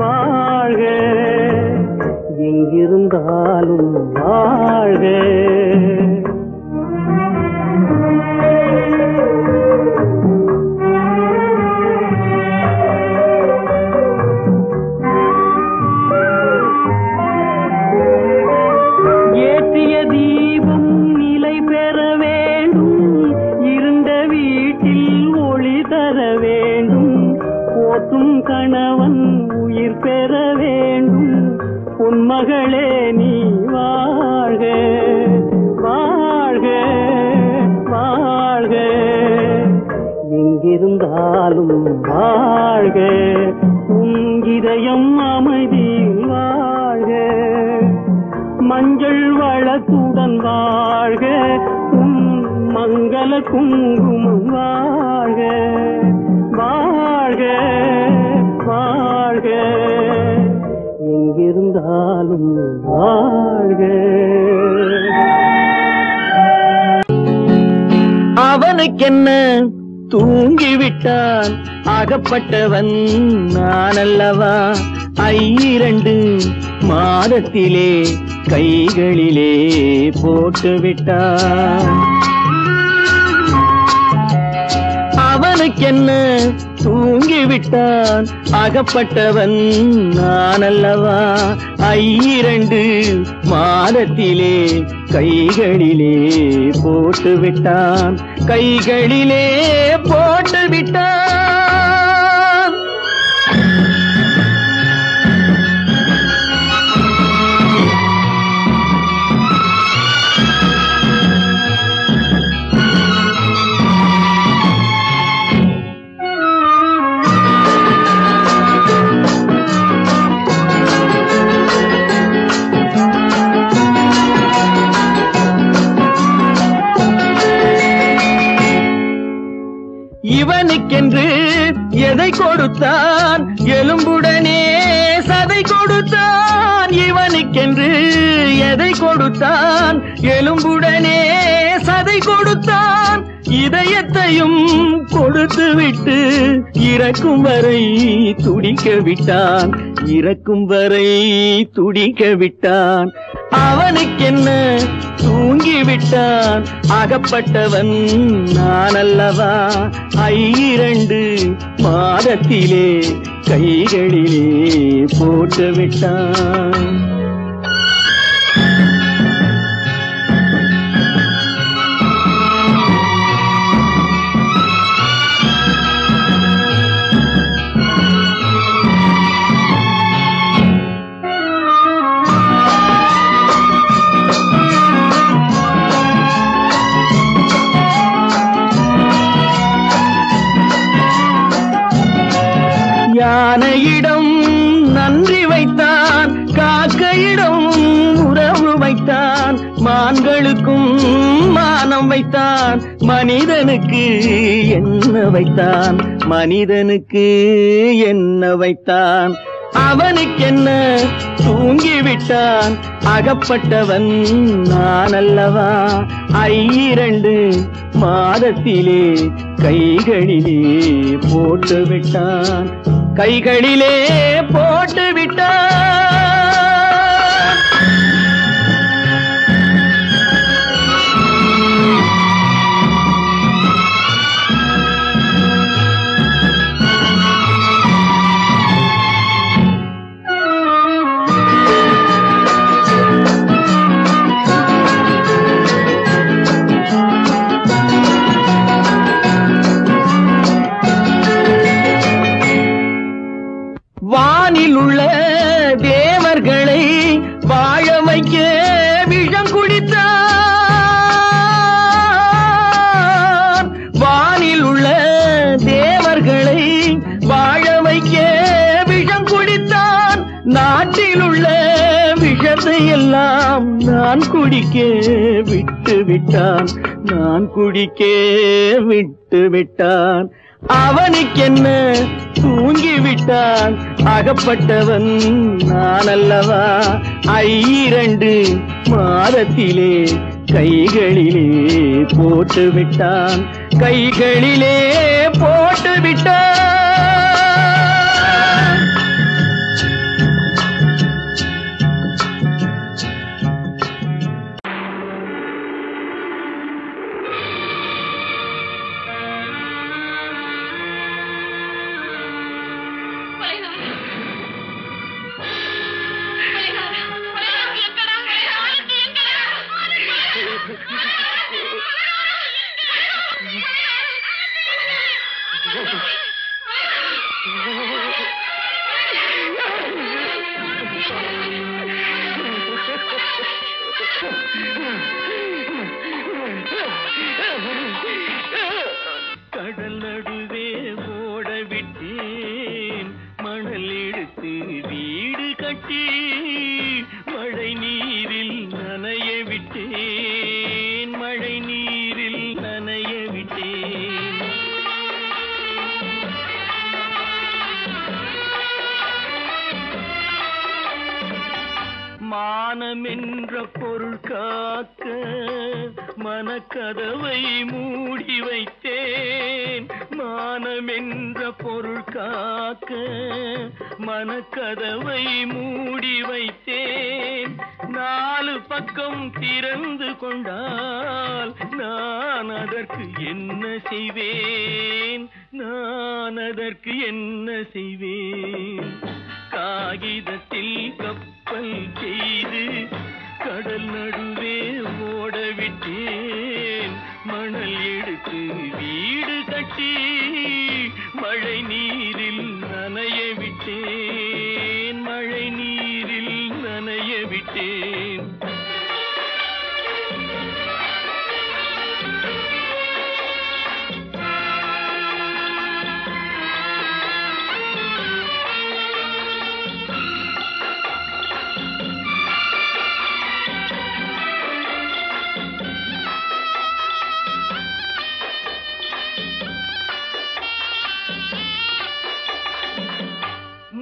வாழ்க, எங்கிருந்தாலும் வாழ்க. ஏற்றிய தீபம் நிலை பெற வேண்டும், இருண்ட வீட்டில் ஒளி தர வேண்டும். போற்றும் கணவன் உயிர் பெற வேண்டும், பொன்மகளே நீ வாழ்க வாழ்க வாழ்க, எங்கிருந்தாலும் வாழ்க. உன் இதயம் அமைதியில் வாழ்க, மஞ்சள் வளத்துடன் வாழ்க. உன் மங்கள குங்குமம் வாழ்க வாழ்க வாழ்க, எங்கிருந்தாலும் வாழ்க. அவனுக்கென்ன தூங்கிவிட்டான், அகப்பட்டவன் நான் அல்லவா. 2 மாதத்திலே கைகளிலே போட்டுவிட்டான். அவனுக்கென்ன தூங்கிவிட்டான், அகப்பட்டவன் நான் அல்லவா. 2 மாதத்திலே கைகளிலே போட்டுவிட்டான், கைகளிலே போட்டுவிட்டான். இவனுக்கென்று எதை கொடுத்தான், எலும்புடனே சதை கொடுத்தான். இவனுக்கென்று எதை கொடுத்தான், எலும்புடனே சதை கொடுத்தான். இதயத்தையும் கொடுத்து விட்டு இறக்கும் வரை துடிக்க விட்டான், இறக்கும் வரை துடிக்க விட்டான். அவனுக்கென்ன தூங்கிவிட்டான், அகப்பட்டவன் நான் அல்லவா. 2 மாதத்திலே கைகளிலே போட்டுவிட்டான். யானையிடம் நன்றி வைத்தான், காக்கையிடம் உறவு வைத்தான். மான்களுக்கும் மானம் வைத்தான், மனிதனுக்கு என்ன வைத்தான், மனிதனுக்கு என்ன வைத்தான். அவனுக்கென்ன தூங்கிவிட்டான், அகப்பட்டவன் நான் அல்லவா. 2 மாதத்திலே கைகளிலே போட்டுவிட்டான், கைகளிலே போட்டுவிட்டான். குடிக்க விஷம் குடித்தான், நாட்டில் உள்ள விஷத்தை எல்லாம் நான் குடிக்க விட்டு விட்டான், நான் குடிக்க விட்டு விட்டான். அவனுக்கென்ன தூங்கிவிட்டான், அகப்பட்டவன் நான் அல்லவா. 2 மாதத்திலே கைகளிலே போட்டு விட்டான், கைகளிலே போட்டு விட்டான். கடல் நடுவே ஓட விட்டேன், மணல் எடுத்து வீடு கட்டி மழை நீரில் நனைய விட்டேன், மழை நீரில் நனைய விட்டேன். மானம் என்ற பொருள் காக்க மனக்கதவை மூடி வைத்தேன், மானம் என்ற பொருள் காக்க மனக்கதவை மூடி வைத்தேன். 4 பக்கம் திறந்து கொண்டால் நான் அதற்கு என்ன செய்வேன், நான் அதற்கு என்ன செய்வேன். காகிதத்தில் கப்பல் செய்து கடல் நடுவே ஓட விட்டேன், மணல் எடுத்து வீடு கட்டி மழை நீரில் நனைய விட்டேன், மழை நீரில் நனைய விட்டேன்.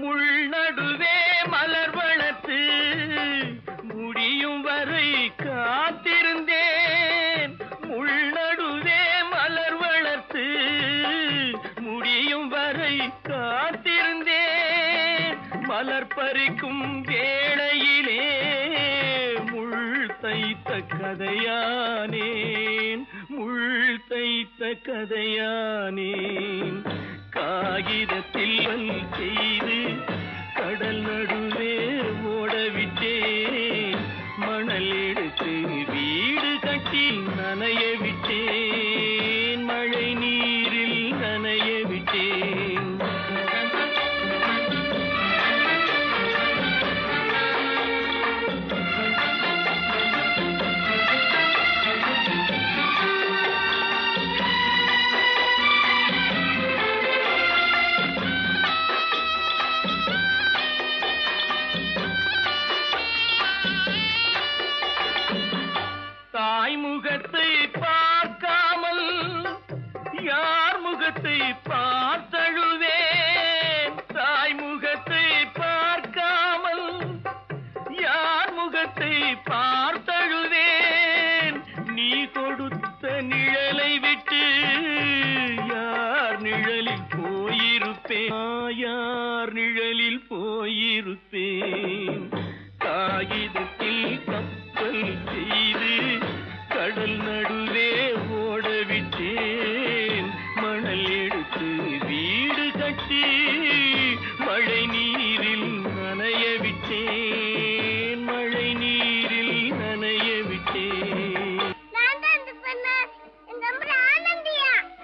முள்நடுவே மலர் வளர்த்து முடியும் வரை காத்திருந்தேன், முள்நடுவே மலர் வளர்த்து முடியும் வரை காத்திருந்தேன். மலர் பறிக்கும் வேளையிலே முள் தைத்த கதையானேன், முள் தைத்த கதையானேன். காகிதத்தில் செய்து கடல் நடுவே ஓடவிட்டேன், மணல் எடுத்து வீடு கட்டி நனைய விட்டேன், மழை நீரில் நனைய விட்டேன். முகத்தை பார்க்காமல் யார் முகத்தை பார்த்தழுவேன், தாய் முகத்தை பார்க்காமல் யார் முகத்தை பார்த்தழுவேன். நீ கொடுத்த நிழலை விட்டு யார் நிழலில் போயிருப்பேன், யார் நிழலில் போயிருப்பேன். காகிதத்தில் கப்பல் செய்து கடல் நடுவே ஓடவிட்டேன், மணல் எடுத்து வீடு கட்டி மழை நீரில் நனைய விட்டேன், மழை நீரில் நனைய விட்டேன்.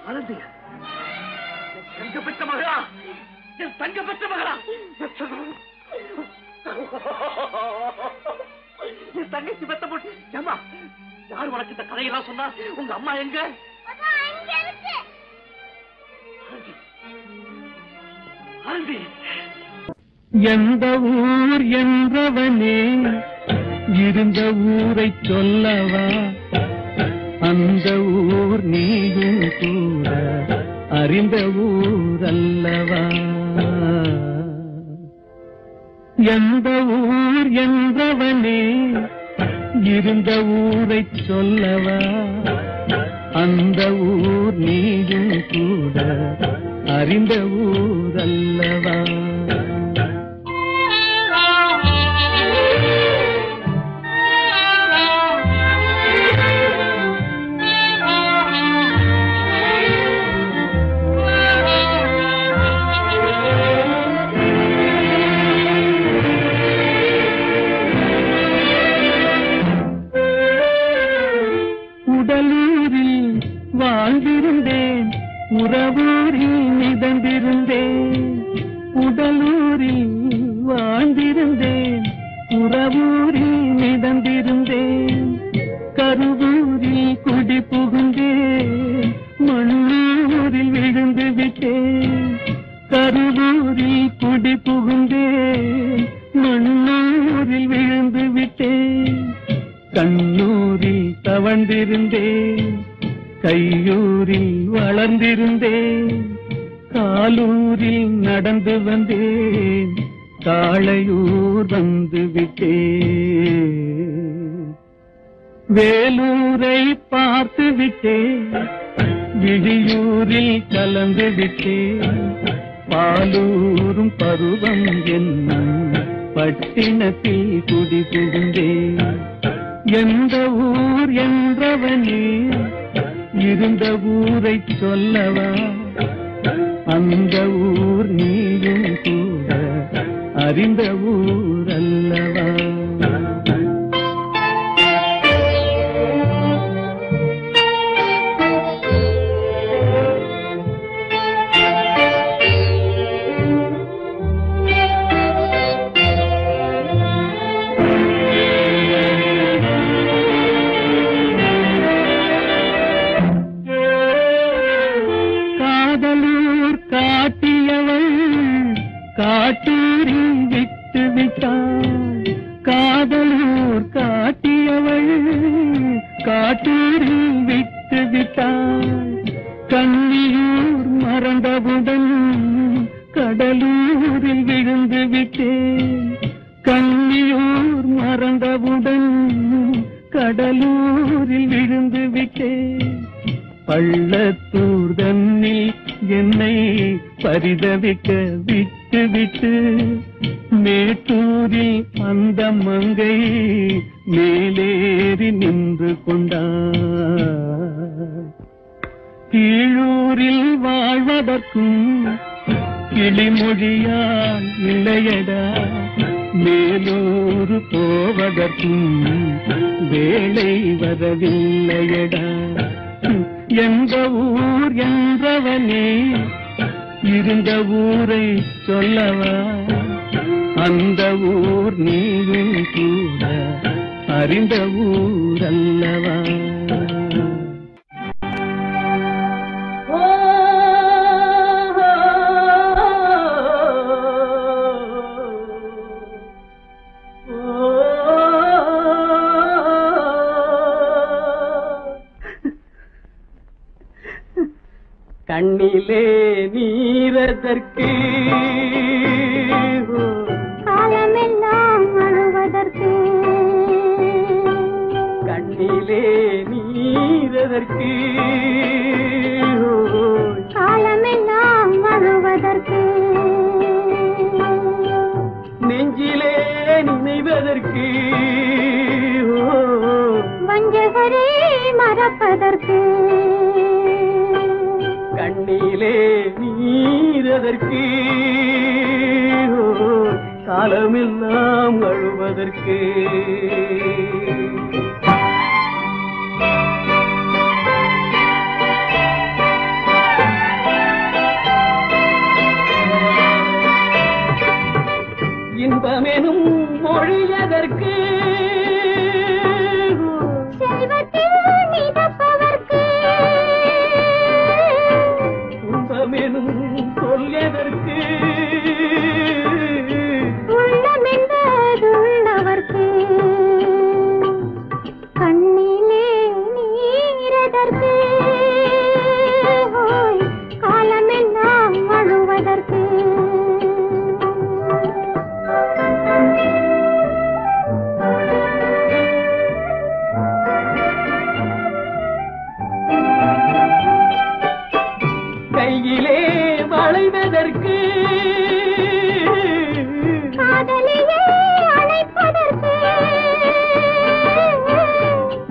ஆனந்தியா, தங்க பெற்ற மகளா, என் தங்க பெற்ற மகளா, என் தங்கச்சி பெத்த போட்டு. ஏமா, யார் உனக்கு இந்த கதையெல்லாம் சொன்னா? உங்க அம்மா எங்க? சாந்தி. எந்த ஊர் என்றவனே இருந்த ஊரை சொல்லவா, அந்த ஊர் நீயும் கூட அறிந்த ஊர் அல்லவா. எந்த ஊர் என்றவனே இருந்த ஊரை சொல்லவா, அந்த ஊர் நீயும் கூட அறிந்த ஊர் அல்லவா. உடலூரில் வாழ்ந்திருந்தேன், உறவூரில் மிதந்திருந்தேன். உடலூரில் வாழ்ந்திருந்தேன், உறவூரில் மிதந்திருந்தேன். கருவூரில் குடி புகுந்தேன், மண்ணூரில் விழுந்து விட்டேன். கருவூரில் குடி புகுந்தேன், மண்ணூரில் விழுந்து விட்டேன். கண்ணூரில் தவழ்ந்திருந்தேன், கையூரில் வளர்ந்திருந்தேன். காலூரில் நடந்து வந்தேன், காளையூர் வந்து விட்டேன். வேலூரை பார்த்து விட்டேன், விழியூரில் கலந்து விட்டேன். பாலூரும் பருவம் என்னும் பட்டினத்தில் குடி புகுந்தேன். எந்த ஊர் என்றவனே இருந்த ஊரை சொல்லவா, அந்த ஊர் நீயும் கூட அறிந்த ஊர் அல்லவா. காட்டியவள் காட்டூரில் விட்டு விட்டாள். காதலூர் காட்டியவள் காட்டூரில் விட்டு விட்டாள். கண்ணியூர் மறந்தவுடன் கடலூரில் விழுந்து விட்டேன். கண்ணியூர் மறந்தவுடன் கடலூரில் விழுந்து விட்டேன். பள்ளத்தூர் தன்னில் என்னை பரிதவிக்க விட்டு விட்டு மேட்டூரில் அந்த மங்கை மேலேறி நின்று கொண்டார். கீழூரில் வாழ்வதற்கும் கிளிமொழியால் இல்லையடா, மேலூர் போவதற்கும் வேளை வரவில்லையடா. எந்த ஊர் என்றவனே இருந்த ஊரை சொல்லவா, அந்த ஊர் நீயும் கூட அறிந்த ஊர் அல்லவா. கண்ணிலே நீரதற்கு காலமெல்லாம் அழுவதற்கு. கண்ணிலே நீரதற்கு காலமெல்லாம் அழுவதற்கு. நெஞ்சிலே நினைவதற்கு வஞ்சகரே மறப்பதற்கு. கண்ணிலே நீரதற்கு காலமெல்லாம் அழுவதற்கு. இன்பமெனும் மொழியதற்கு செல்வத்தில் மிதப்பதற்கு. துன்பமெனும் சொல்லதற்கு உள்ளமென்பதுள்ளவர்க்கு கண்ணிலே நீரதற்கு காலமெல்லாம் அழுவதற்கு கையிலே வளைவதற்கு காதலியே அழைப்பதற்கு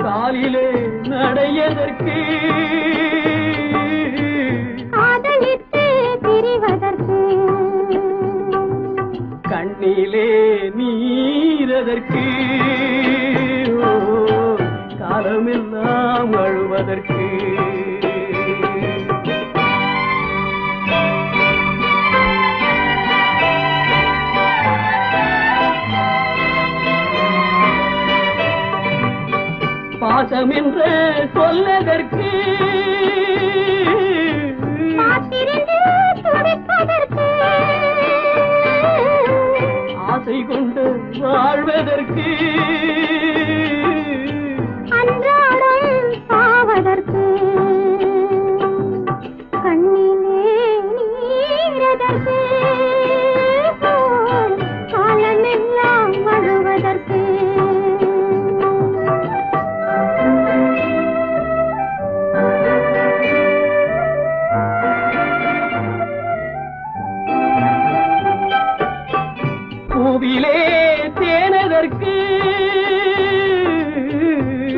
காலிலே நடையதற்கு காதலித்து பிரிவதற்கு கண்ணிலே நீரதற்கு காலமெல்லாம் அழுவதற்கு பாசம் என்று சொல்லதற்கு காத்திருந்து துடிப்பதற்கு ஆசை கொண்டு வாழ்வதற்கு அன்றாடம் சாவதற்கு கண்ணிலே நீரதற்கு காலமெல்லாம் அழுவதற்கு பூவிலே தேனதற்கு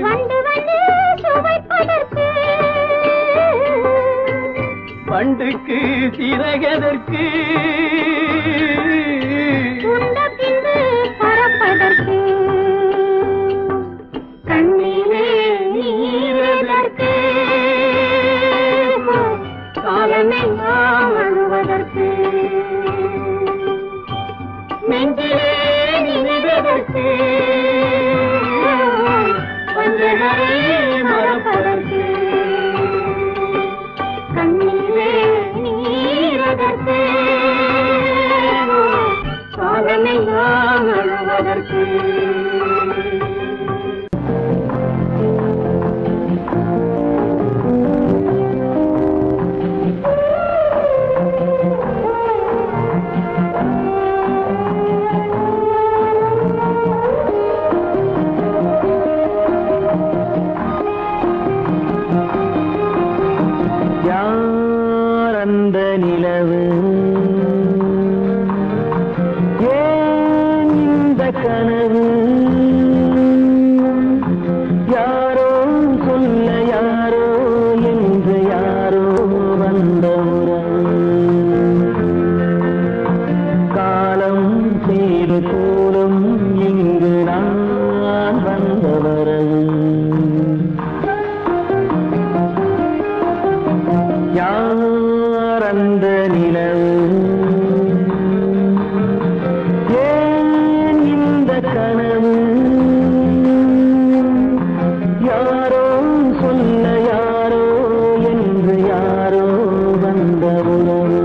வந்து வந்து சுவைப்பதற்கு பண்டுக்கு சிறகதற்கு உண்ட பின்பு பறப்பதற்கு கண்ணிலே நீரதற்கு காலமெல்லாம் அழுவதற்கு நெஞ்சிலே நினைவதற்கு பஞ்சகரை மறப்பதற்கு கண்ணிலே நீரதற்கு காலமெல்லாம் அழுவதற்கு யார் அந்த நிலவு ஏன் இந்த கனவு யாரோ சொல்ல யாரோ என்று யாரோ வந்த உறவு காலம் செய்து கூறும் இங்கு நான் வந்த வரவு யார் அந்த நிலவு ஏன் இந்த கனவு யாரோ சொல்ல யாரோ என்று யாரோ வந்த உறவு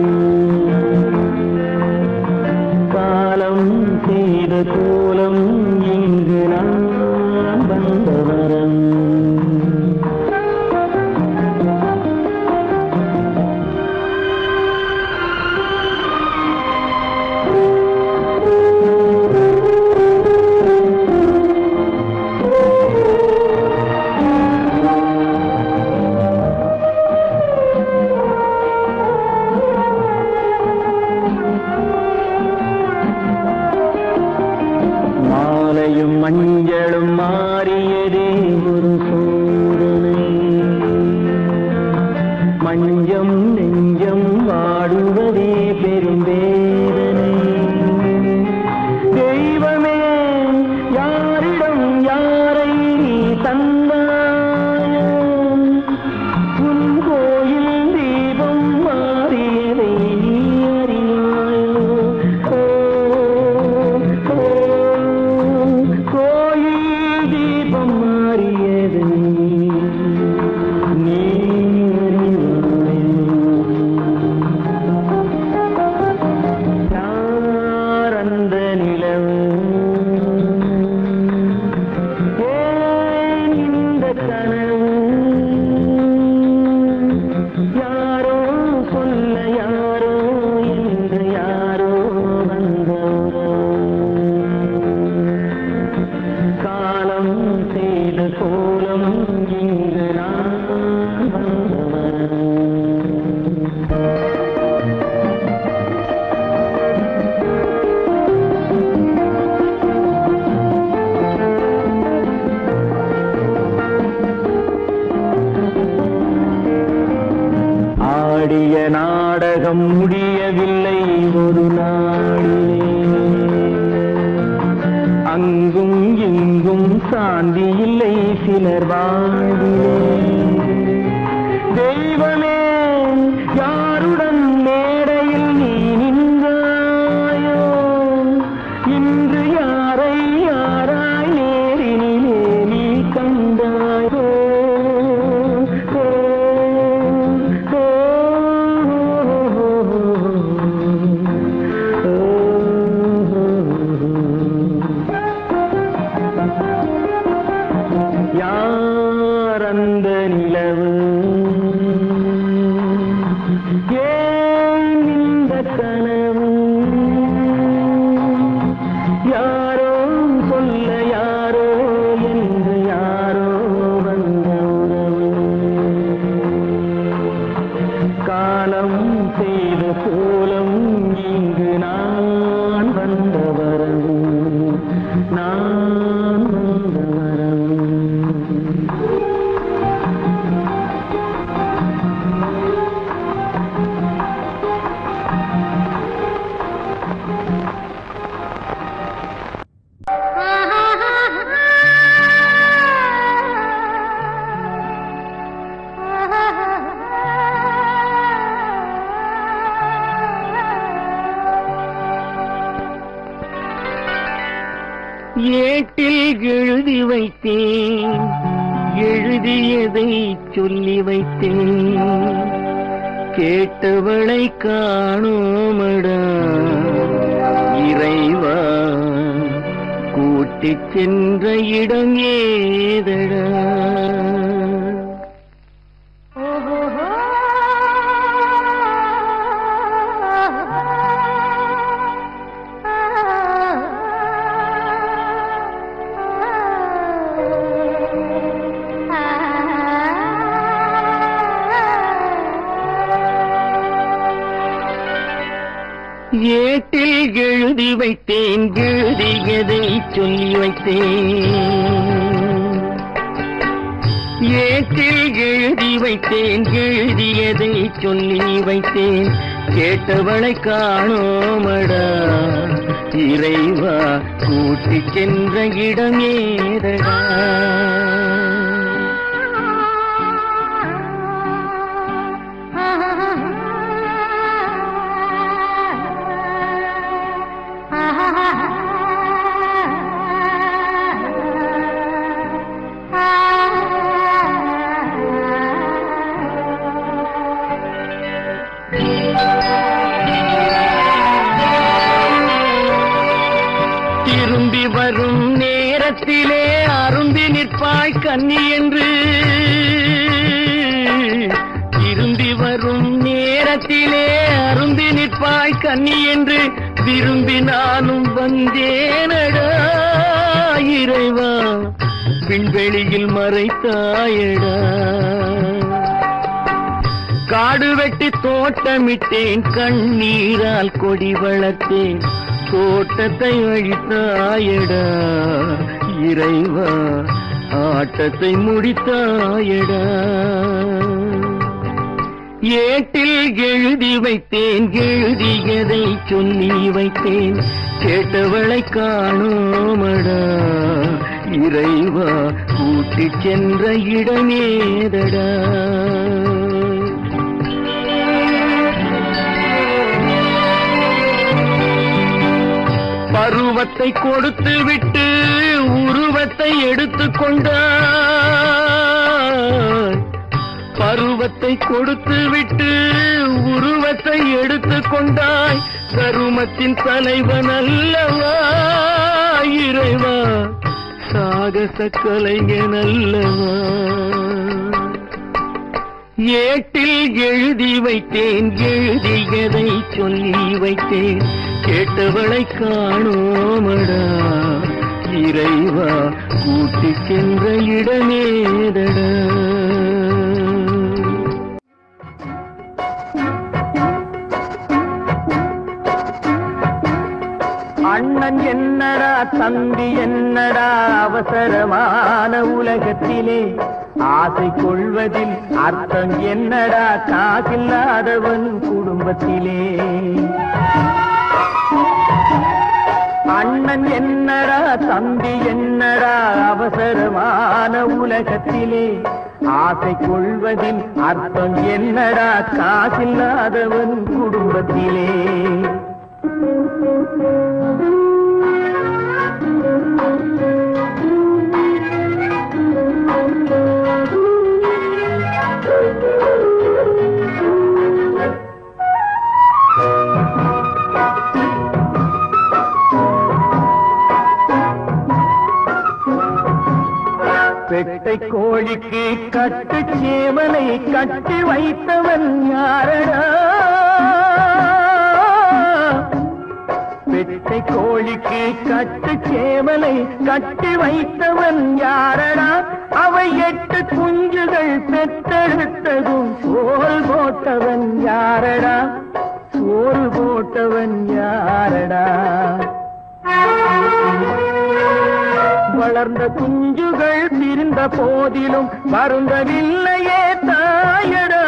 காலம் செய்த கோலம் இங்கு நான் வந்த வரம் முடியவில்லை ஒரு நாளிலே. அங்கும் இங்கும் சாந்தி இல்லை சிலர் வாழ்விலே. தெய்வமே யாருடன் மேடையில் நீ நின்றாயோ, இன்று யாரை யாராய் நேரினிலே நீ கண்டாயோ. யார் அந்த நிலவு, ஏன் இந்த கனவு, யாரோ சொல்ல யாரோ என்று யாரோ வந்த உறவு. காலம் செய்த கோலம் இங்கு நான் வந்த வரவு, நான் வந்த வரவு. ஏட்டில் எழுதி வைத்தேன், எழுதியதை சொல்லி வைத்தேன், கேட்டவளை காணோமடா இறைவா, கூட்டிச் சென்ற இடம் ஏதடா. ஏட்டில் எழுதி வைத்தேன், எழுதியதை சொல்லி வைத்தேன். ஏட்டில் எழுதி வைத்தேன், எழுதியதை சொல்லி வைத்தேன், கேட்டவளை காணோமடா இறைவா, கூட்டிச் சென்ற இடம் ஏதடா. திரும்பி வரும் நேரத்திலே அரும்பி நிற்பாய் கன்னி என்று, திரும்பி வரும் நேரத்திலே அரும்பி நிற்பாய் கன்னி என்று விரும்பி நானும் வந்தேனடா இறைவா, விண்வெளியில் மறைத்தாயடா. காடு வெட்டி தோட்டமிட்டேன், கண்ணீரால் கொடி வளர்த்தேன், தோட்டத்தை அழித்தாயடா இறைவா, ஆட்டத்தை முடித்தாயடா. ஏட்டில் எழுதி வைத்தேன், எழுதியதை சொல்லி வைத்தேன், கேட்டவளை காணோமடா இறைவா, கூட்டிச் சென்ற இடமேதடா. பருவத்தை கொடுத்து விட்டு உருவத்தை எடுத்துக் கொண்டாய், பருவத்தை கொடுத்து விட்டு உருவத்தை எடுத்துக் கொண்டாய், கருமத்தின் தலைவன் அல்லவா இறைவா, சாகச கலைஞன் அல்லவா. ஏட்டில் எழுதி வைத்தேன், எழுதியதை சொல்லி வைத்தேன், கேட்டவளை காணோமடா இறைவா, கூட்டிச் சென்ற இடமேதடா. அண்ணன் என்னடா தம்பி என்னடா அவசரமான உலகத்திலே, ஆசை கொள்வதில் அர்த்தம் என்னடா காசில்லாதவன் குடும்பத்திலே. அண்ணன் என்னடா தம்பி என்னடா அவசரமான உலகத்திலே. ஆசை கொள்வதில் அர்த்தம் என்னடா காசில்லாதவன் குடும்பத்திலே. பெட்டை கோழிக்கு கட்டு சேவலை கட்டி வைத்தவன் யாரடா. பெட்டை கோழிக்கு கட்டு சேவலை கட்டி வைத்தவன் யாரடா. அவை 8 குஞ்சுகள் பெற்றெடுத்ததும் சோல் போட்டவன் யாரடா. சோல் போட்டவன் யாரடா. வளர்ந்த குஞ்சுகள் பிரிந்த போதிலும் வருந்தவில்லையே தாயடா.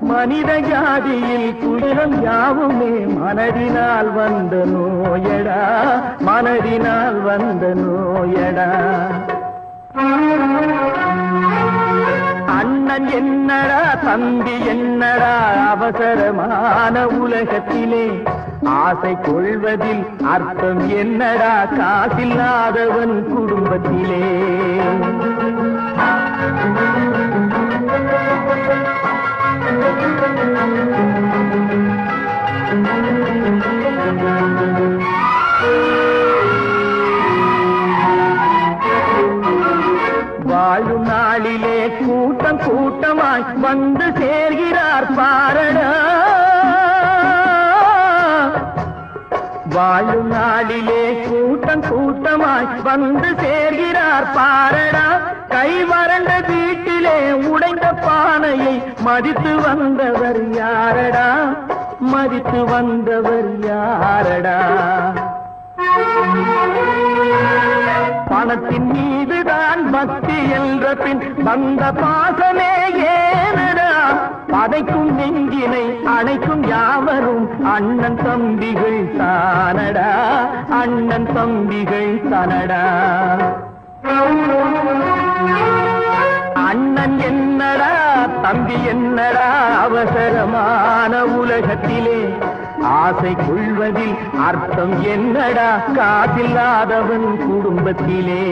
மனித ஜாதியில் துயரம் யாவுமே மனதினால் வந்த நோயடா. மனதினால் வந்த நோயடா. அண்ணன் என்னடா தம்பி என்னடா அவசரமான உலகத்திலே. ஆசை கொள்வதில் அர்த்தம் என்னடா காசில்லாதவன் குடும்பத்திலே. வாழும் நாளிலே கூட்டம் கூட்டமாய் வந்து சேர்கிறார் பாரடா. வாழும் நாளிலே கூட்டம் கூட்டமாய் வந்து சேர்கிறார் பாரடா. கை வறண்ட வீட்டிலே உடைந்த பானையை மதித்து வந்தவர் யாரடா. மதித்து வந்தவர் யாரடா. பணத்தின் மீதுதான் பக்தி என்ற பின் வந்த பாசமே ஏனடா. பதைக்கும் நெஞ்சினை அணைக்கும் யாவரும் அண்ணன் தம்பிகள் தானடா. அண்ணன் தம்பிகள் தானடா. அண்ணன் என்னடா தம்பி என்னடா அவசரமான உலகத்திலே. ஆசை கொள்வதில் அர்த்தம் என்னடா காசில்லாதவன் குடும்பத்திலே.